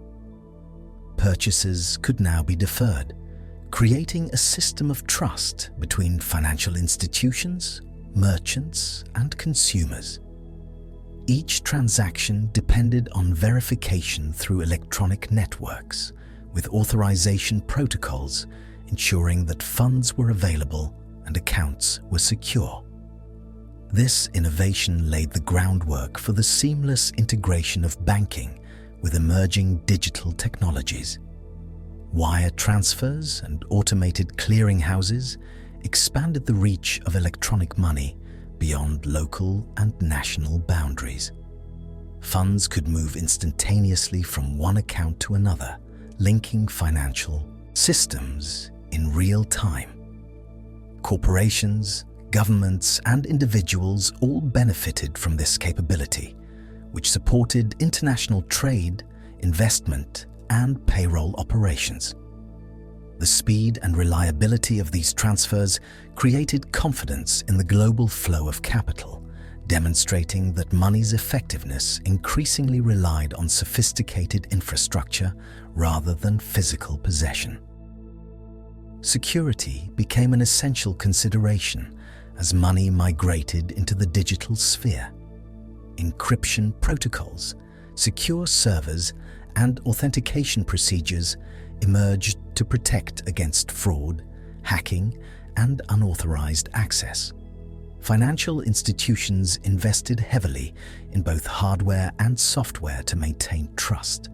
Purchases could now be deferred, creating a system of trust between financial institutions, merchants, and consumers. Each transaction depended on verification through electronic networks, with authorization protocols ensuring that funds were available and accounts were secure. This innovation laid the groundwork for the seamless integration of banking with emerging digital technologies. Wire transfers and automated clearinghouses expanded the reach of electronic money beyond local and national boundaries. Funds could move instantaneously from one account to another, linking financial systems in real time. Corporations, governments, and individuals all benefited from this capability, which supported international trade, investment, and payroll operations. The speed and reliability of these transfers created confidence in the global flow of capital, demonstrating that money's effectiveness increasingly relied on sophisticated infrastructure rather than physical possession. Security became an essential consideration as money migrated into the digital sphere. Encryption protocols, secure servers, and authentication procedures emerged to protect against fraud, hacking, and unauthorized access. Financial institutions invested heavily in both hardware and software to maintain trust,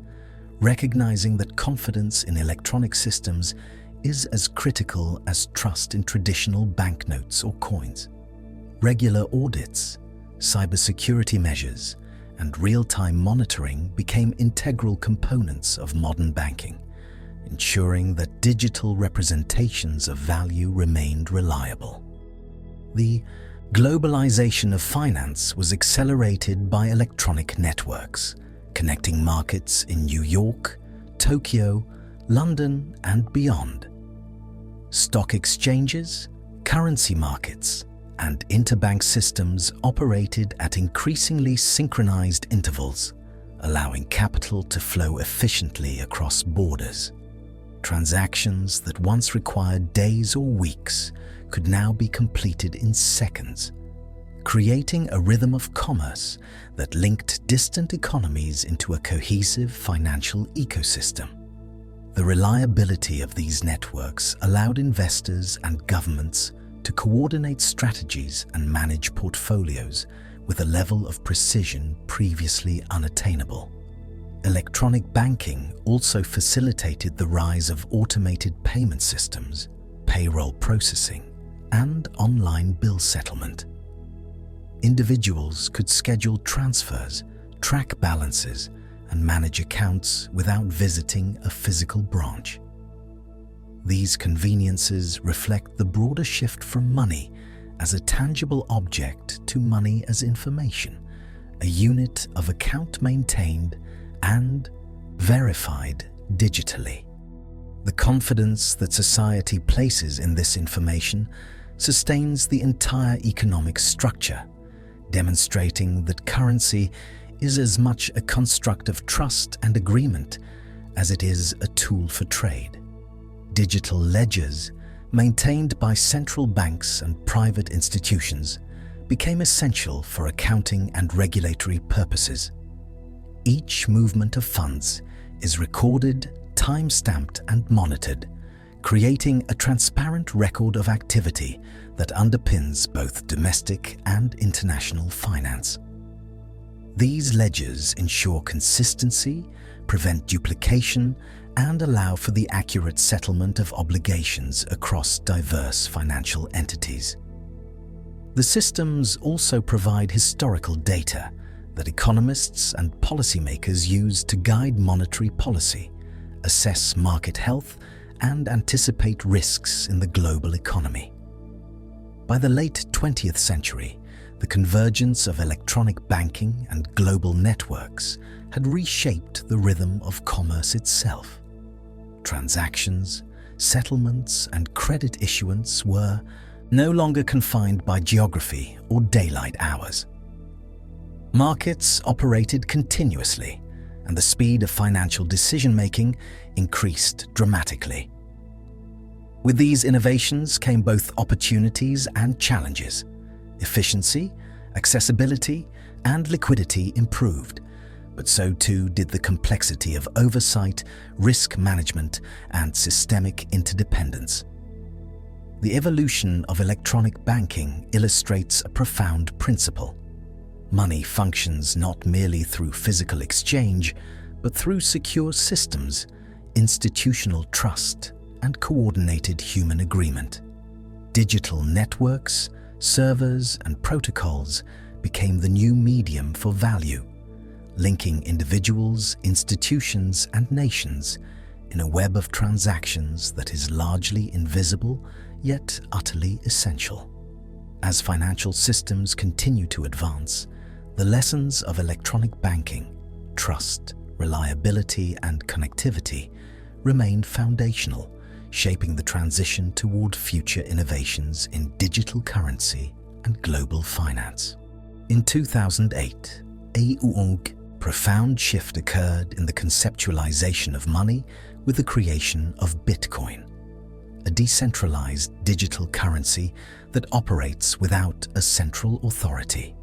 recognizing that confidence in electronic systems is as critical as trust in traditional banknotes or coins. Regular audits, cybersecurity measures, and real-time monitoring became integral components of modern banking, ensuring that digital representations of value remained reliable. The globalization of finance was accelerated by electronic networks, connecting markets in New York, Tokyo, London, and beyond. Stock exchanges, currency markets, and interbank systems operated at increasingly synchronized intervals, allowing capital to flow efficiently across borders. Transactions that once required days or weeks could now be completed in seconds, creating a rhythm of commerce that linked distant economies into a cohesive financial ecosystem. The reliability of these networks allowed investors and governments to coordinate strategies and manage portfolios with a level of precision previously unattainable. Electronic banking also facilitated the rise of automated payment systems, payroll processing, and online bill settlement. Individuals could schedule transfers, track balances, and manage accounts without visiting a physical branch. These conveniences reflect the broader shift from money as a tangible object to money as information, a unit of account maintained and verified digitally. The confidence that society places in this information sustains the entire economic structure, demonstrating that currency is as much a construct of trust and agreement as it is a tool for trade. Digital ledgers, maintained by central banks and private institutions, became essential for accounting and regulatory purposes. Each movement of funds is recorded, time-stamped and monitored, creating a transparent record of activity that underpins both domestic and international finance. These ledgers ensure consistency, prevent duplication, and allow for the accurate settlement of obligations across diverse financial entities. The systems also provide historical data that economists and policymakers use to guide monetary policy, assess market health, and anticipate risks in the global economy. By the late 20th century, the convergence of electronic banking and global networks had reshaped the rhythm of commerce itself. Transactions, settlements, and credit issuance were no longer confined by geography or daylight hours. Markets operated continuously, and the speed of financial decision-making increased dramatically. With these innovations came both opportunities and challenges. Efficiency, accessibility, and liquidity improved, but so too did the complexity of oversight, risk management, and systemic interdependence. The evolution of electronic banking illustrates a profound principle. Money functions not merely through physical exchange, but through secure systems, institutional trust, and coordinated human agreement. Digital networks, servers, and protocols became the new medium for value, linking individuals, institutions, and nations in a web of transactions that is largely invisible yet utterly essential. As financial systems continue to advance, the lessons of electronic banking, trust, reliability, and connectivity remain foundational, shaping the transition toward future innovations in digital currency and global finance. In 2008, a profound shift occurred in the conceptualization of money with the creation of Bitcoin, a decentralized digital currency that operates without a central authority.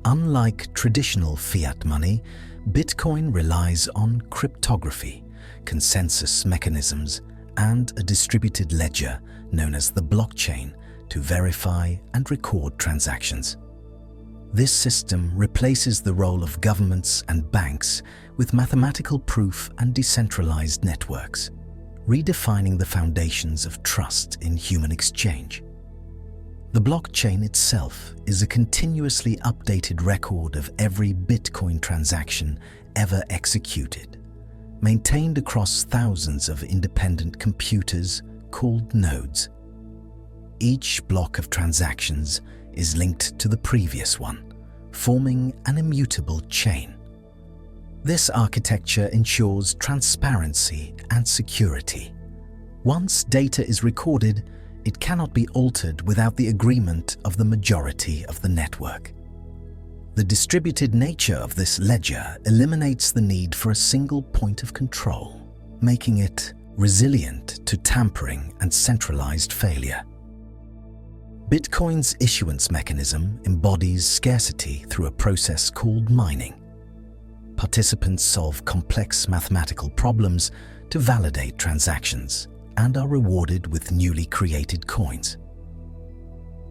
Unlike traditional fiat money, Bitcoin relies on cryptography, consensus mechanisms, and a distributed ledger known as the blockchain to verify and record transactions. This system replaces the role of governments and banks with mathematical proof and decentralized networks, redefining the foundations of trust in human exchange. The blockchain itself is a continuously updated record of every Bitcoin transaction ever executed, maintained across thousands of independent computers called nodes. Each block of transactions is linked to the previous one, forming an immutable chain. This architecture ensures transparency and security. Once data is recorded, it cannot be altered without the agreement of the majority of the network. The distributed nature of this ledger eliminates the need for a single point of control, making it resilient to tampering and centralized failure. Bitcoin's issuance mechanism embodies scarcity through a process called mining. Participants solve complex mathematical problems to validate transactions and are rewarded with newly created coins.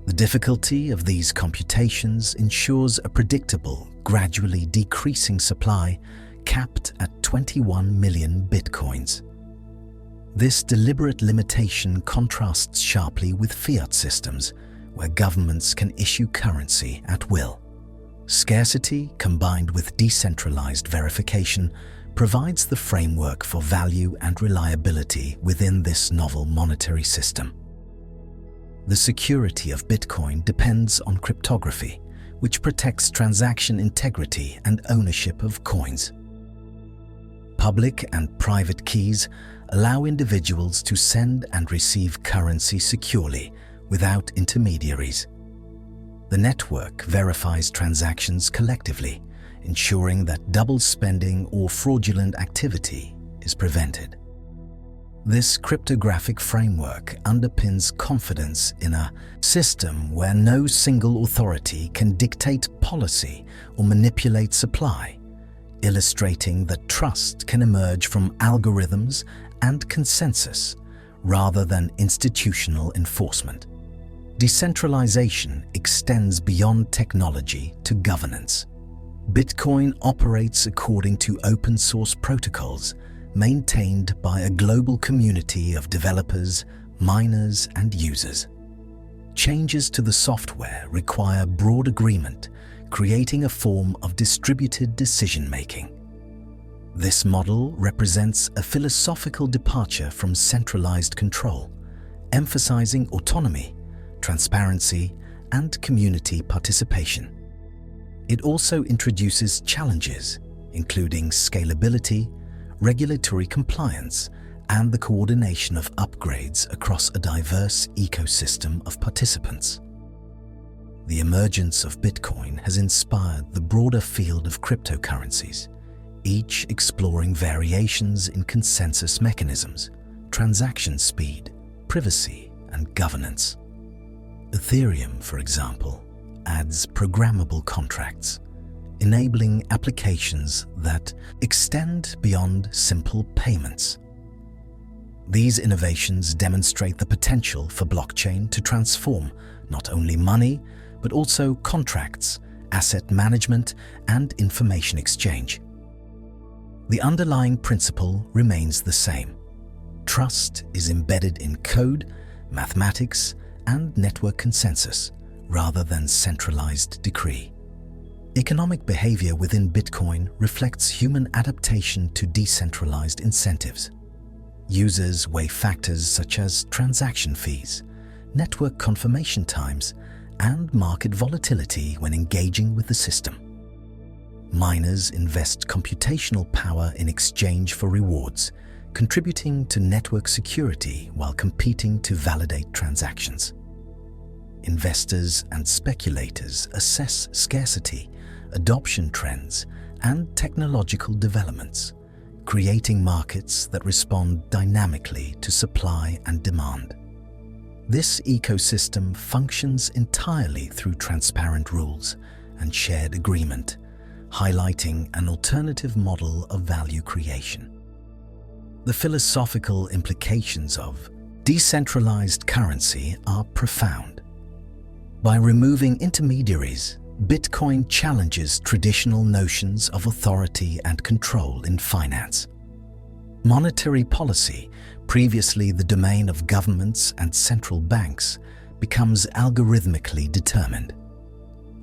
The difficulty of these computations ensures a predictable, gradually decreasing supply capped at 21 million bitcoins. This deliberate limitation contrasts sharply with fiat systems, where governments can issue currency at will. Scarcity, combined with decentralized verification, provides the framework for value and reliability within this novel monetary system. The security of Bitcoin depends on cryptography, which protects transaction integrity and ownership of coins. Public and private keys allow individuals to send and receive currency securely without intermediaries. The network verifies transactions collectively, ensuring that double spending or fraudulent activity is prevented. This cryptographic framework underpins confidence in a system where no single authority can dictate policy or manipulate supply, illustrating that trust can emerge from algorithms and consensus rather than institutional enforcement. Decentralization extends beyond technology to governance. Bitcoin operates according to open-source protocols maintained by a global community of developers, miners, and users. Changes to the software require broad agreement, creating a form of distributed decision-making. This model represents a philosophical departure from centralized control, emphasizing autonomy, transparency, and community participation. It also introduces challenges, including scalability, regulatory compliance, and the coordination of upgrades across a diverse ecosystem of participants. The emergence of Bitcoin has inspired the broader field of cryptocurrencies, each exploring variations in consensus mechanisms, transaction speed, privacy, and governance. Ethereum, for example, adds programmable contracts, enabling applications that extend beyond simple payments. These innovations demonstrate the potential for blockchain to transform not only money, but also contracts, asset management, and information exchange. The underlying principle remains the same. Trust is embedded in code, mathematics, and network consensus, rather than centralized decree. Economic behavior within Bitcoin reflects human adaptation to decentralized incentives. Users weigh factors such as transaction fees, network confirmation times, and market volatility when engaging with the system. Miners invest computational power in exchange for rewards, contributing to network security while competing to validate transactions. Investors and speculators assess scarcity, adoption trends, and technological developments, creating markets that respond dynamically to supply and demand. This ecosystem functions entirely through transparent rules and shared agreement, highlighting an alternative model of value creation. The philosophical implications of decentralized currency are profound. By removing intermediaries, Bitcoin challenges traditional notions of authority and control in finance. Monetary policy, previously the domain of governments and central banks, becomes algorithmically determined.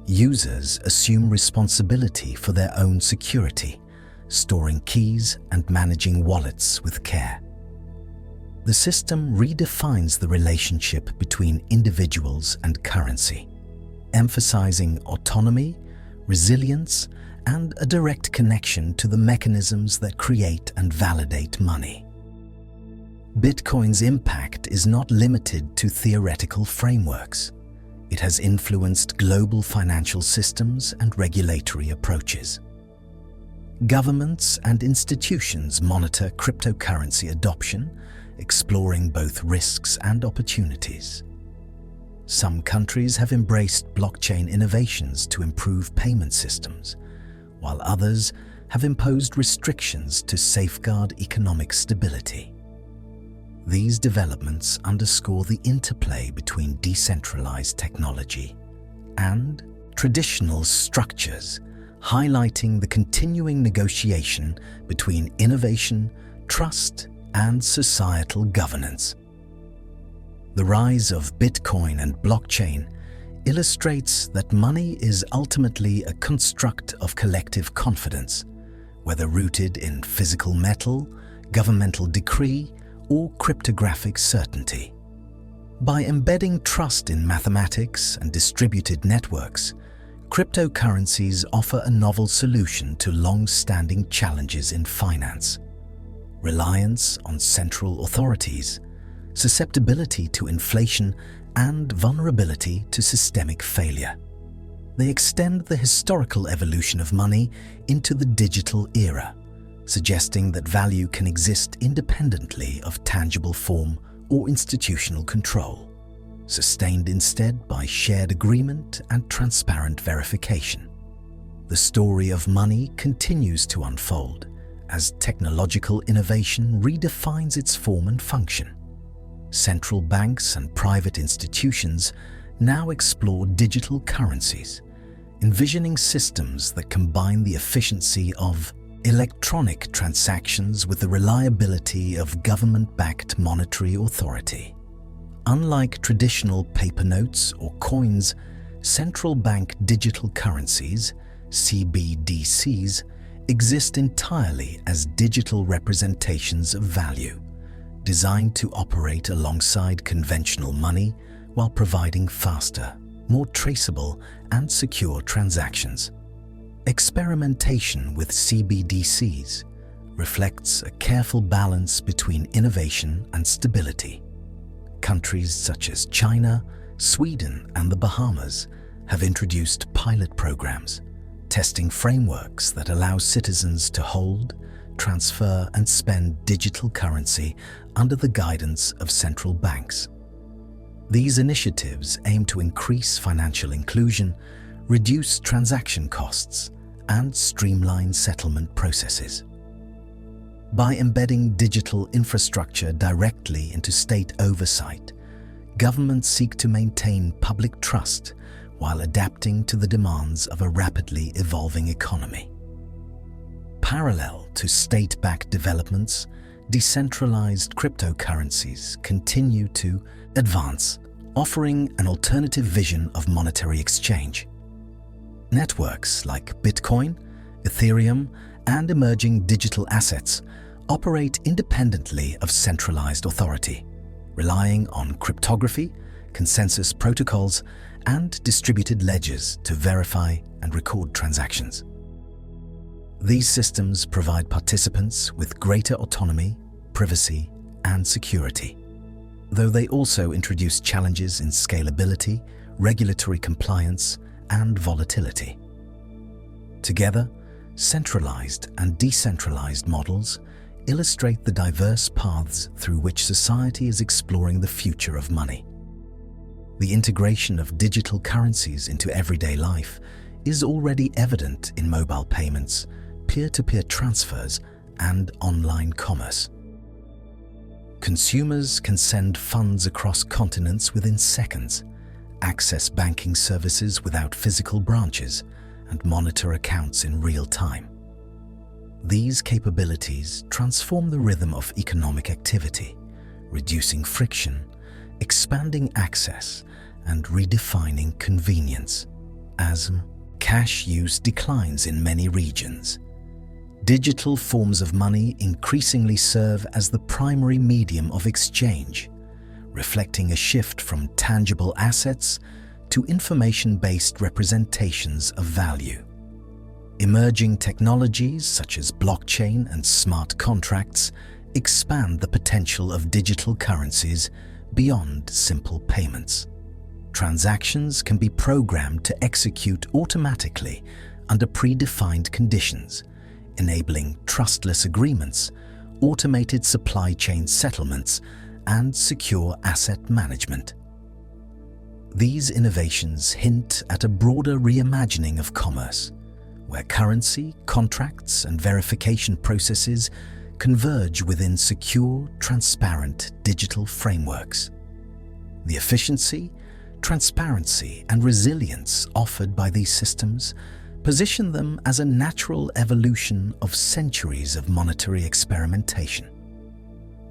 Users assume responsibility for their own security, storing keys and managing wallets with care. The system redefines the relationship between individuals and currency, emphasizing autonomy, resilience, and a direct connection to the mechanisms that create and validate money. Bitcoin's impact is not limited to theoretical frameworks. It has influenced global financial systems and regulatory approaches. Governments and institutions monitor cryptocurrency adoption, exploring both risks and opportunities. Some countries have embraced blockchain innovations to improve payment systems, while others have imposed restrictions to safeguard economic stability. These developments underscore the interplay between decentralized technology and traditional structures, highlighting the continuing negotiation between innovation, trust, and societal governance. The rise of Bitcoin and blockchain illustrates that money is ultimately a construct of collective confidence, whether rooted in physical metal, governmental decree, or cryptographic certainty. By embedding trust in mathematics and distributed networks, cryptocurrencies offer a novel solution to long-standing challenges in finance. Reliance on central authorities, susceptibility to inflation, and vulnerability to systemic failure. They extend the historical evolution of money into the digital era, suggesting that value can exist independently of tangible form or institutional control, sustained instead by shared agreement and transparent verification. The story of money continues to unfold as technological innovation redefines its form and function. Central banks and private institutions now explore digital currencies, envisioning systems that combine the efficiency of electronic transactions with the reliability of government-backed monetary authority. Unlike traditional paper notes or coins, central bank digital currencies, CBDCs, exist entirely as digital representations of value, designed to operate alongside conventional money while providing faster, more traceable and secure transactions. Experimentation with CBDCs reflects a careful balance between innovation and stability. Countries such as China, Sweden, and the Bahamas have introduced pilot programs, testing frameworks that allow citizens to hold, transfer, and spend digital currency under the guidance of central banks. These initiatives aim to increase financial inclusion, reduce transaction costs, and streamline settlement processes. By embedding digital infrastructure directly into state oversight, governments seek to maintain public trust while adapting to the demands of a rapidly evolving economy. Parallel to state-backed developments, decentralized cryptocurrencies continue to advance, offering an alternative vision of monetary exchange. Networks like Bitcoin, Ethereum, and emerging digital assets operate independently of centralized authority, relying on cryptography, consensus protocols, and distributed ledgers to verify and record transactions. These systems provide participants with greater autonomy, privacy, and security, though they also introduce challenges in scalability, regulatory compliance, and volatility. Together, centralized and decentralized models illustrate the diverse paths through which society is exploring the future of money. The integration of digital currencies into everyday life is already evident in mobile payments, peer-to-peer transfers, and online commerce. Consumers can send funds across continents within seconds, access banking services without physical branches, and monitor accounts in real time. These capabilities transform the rhythm of economic activity, reducing friction, expanding access, and redefining convenience. As cash use declines in many regions, digital forms of money increasingly serve as the primary medium of exchange, reflecting a shift from tangible assets to information-based representations of value. Emerging technologies such as blockchain and smart contracts expand the potential of digital currencies beyond simple payments. Transactions can be programmed to execute automatically under predefined conditions, enabling trustless agreements, automated supply chain settlements, and secure asset management. These innovations hint at a broader reimagining of commerce, where currency, contracts, and verification processes converge within secure, transparent digital frameworks. The efficiency, transparency, and resilience offered by these systems position them as a natural evolution of centuries of monetary experimentation.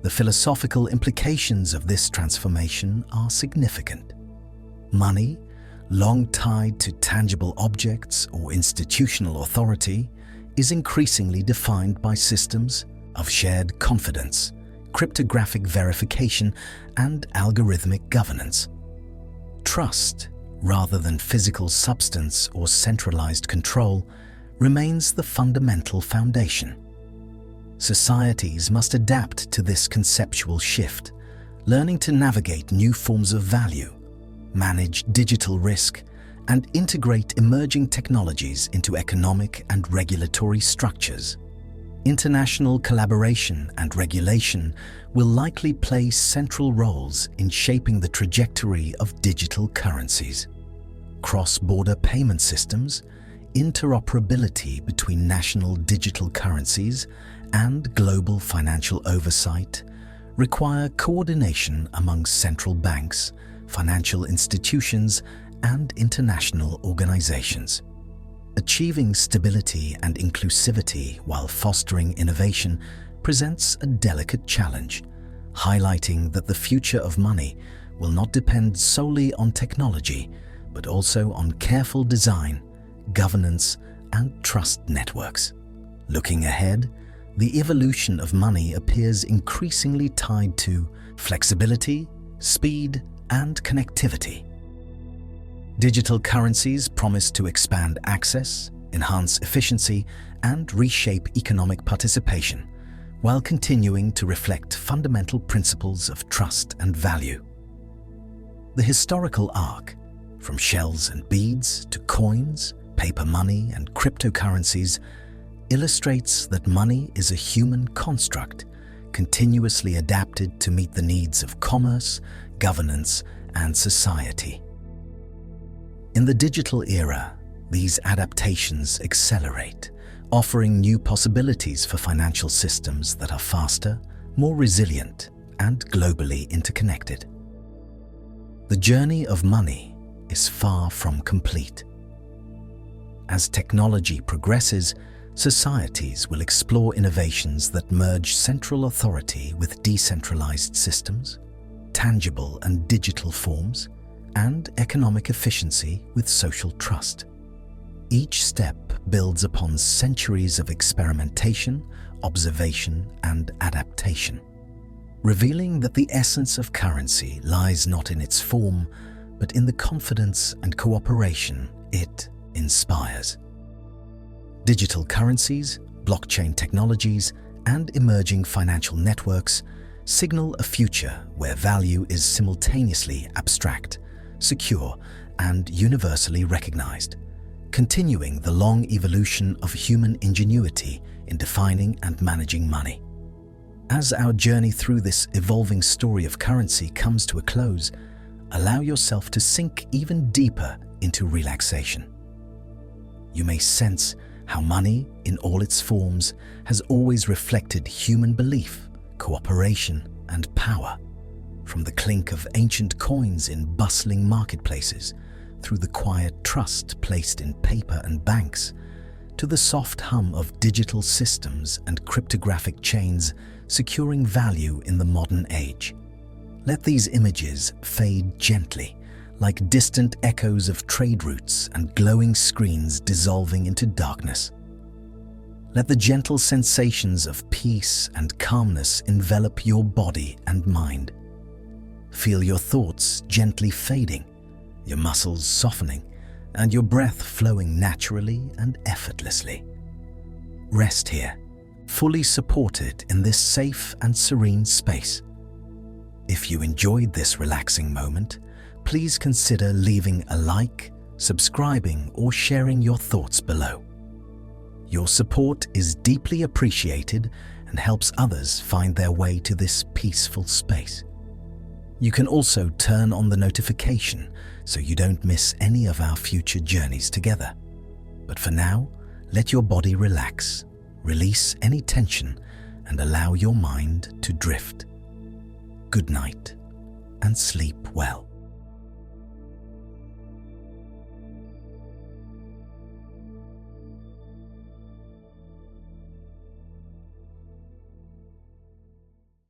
The philosophical implications of this transformation are significant. Money, long tied to tangible objects or institutional authority, is increasingly defined by systems of shared confidence, cryptographic verification, and algorithmic governance. Trust, rather than physical substance or centralized control, remains the fundamental foundation. Societies must adapt to this conceptual shift, learning to navigate new forms of value, manage digital risk, and integrate emerging technologies into economic and regulatory structures. International collaboration and regulation will likely play central roles in shaping the trajectory of digital currencies. Cross-border payment systems, interoperability between national digital currencies, and global financial oversight require coordination among central banks, financial institutions, and international organizations. Achieving stability and inclusivity while fostering innovation presents a delicate challenge, highlighting that the future of money will not depend solely on technology, but also on careful design, governance, and trust networks. Looking ahead, the evolution of money appears increasingly tied to flexibility, speed, and connectivity. Digital currencies promise to expand access, enhance efficiency, and reshape economic participation, while continuing to reflect fundamental principles of trust and value. The historical arc, from shells and beads to coins, paper money, and cryptocurrencies, illustrates that money is a human construct, continuously adapted to meet the needs of commerce, governance, and society. In the digital era, these adaptations accelerate, offering new possibilities for financial systems that are faster, more resilient, and globally interconnected. The journey of money is far from complete. As technology progresses, societies will explore innovations that merge central authority with decentralized systems, tangible and digital forms, and economic efficiency with social trust. Each step builds upon centuries of experimentation, observation, and adaptation, revealing that the essence of currency lies not in its form, but in the confidence and cooperation it inspires. Digital currencies, blockchain technologies, and emerging financial networks signal a future where value is simultaneously abstract, secure, and universally recognized, continuing the long evolution of human ingenuity in defining and managing money. As our journey through this evolving story of currency comes to a close, allow yourself to sink even deeper into relaxation. You may sense how money, in all its forms, has always reflected human belief, cooperation, and power. From the clink of ancient coins in bustling marketplaces, through the quiet trust placed in paper and banks, to the soft hum of digital systems and cryptographic chains securing value in the modern age. Let these images fade gently, like distant echoes of trade routes and glowing screens dissolving into darkness. Let the gentle sensations of peace and calmness envelop your body and mind. Feel your thoughts gently fading, your muscles softening, and your breath flowing naturally and effortlessly. Rest here, fully supported in this safe and serene space. If you enjoyed this relaxing moment, please consider leaving a like, subscribing, or sharing your thoughts below. Your support is deeply appreciated and helps others find their way to this peaceful space. You can also turn on the notification so you don't miss any of our future journeys together. But for now, let your body relax, release any tension, and allow your mind to drift. Good night, and sleep well.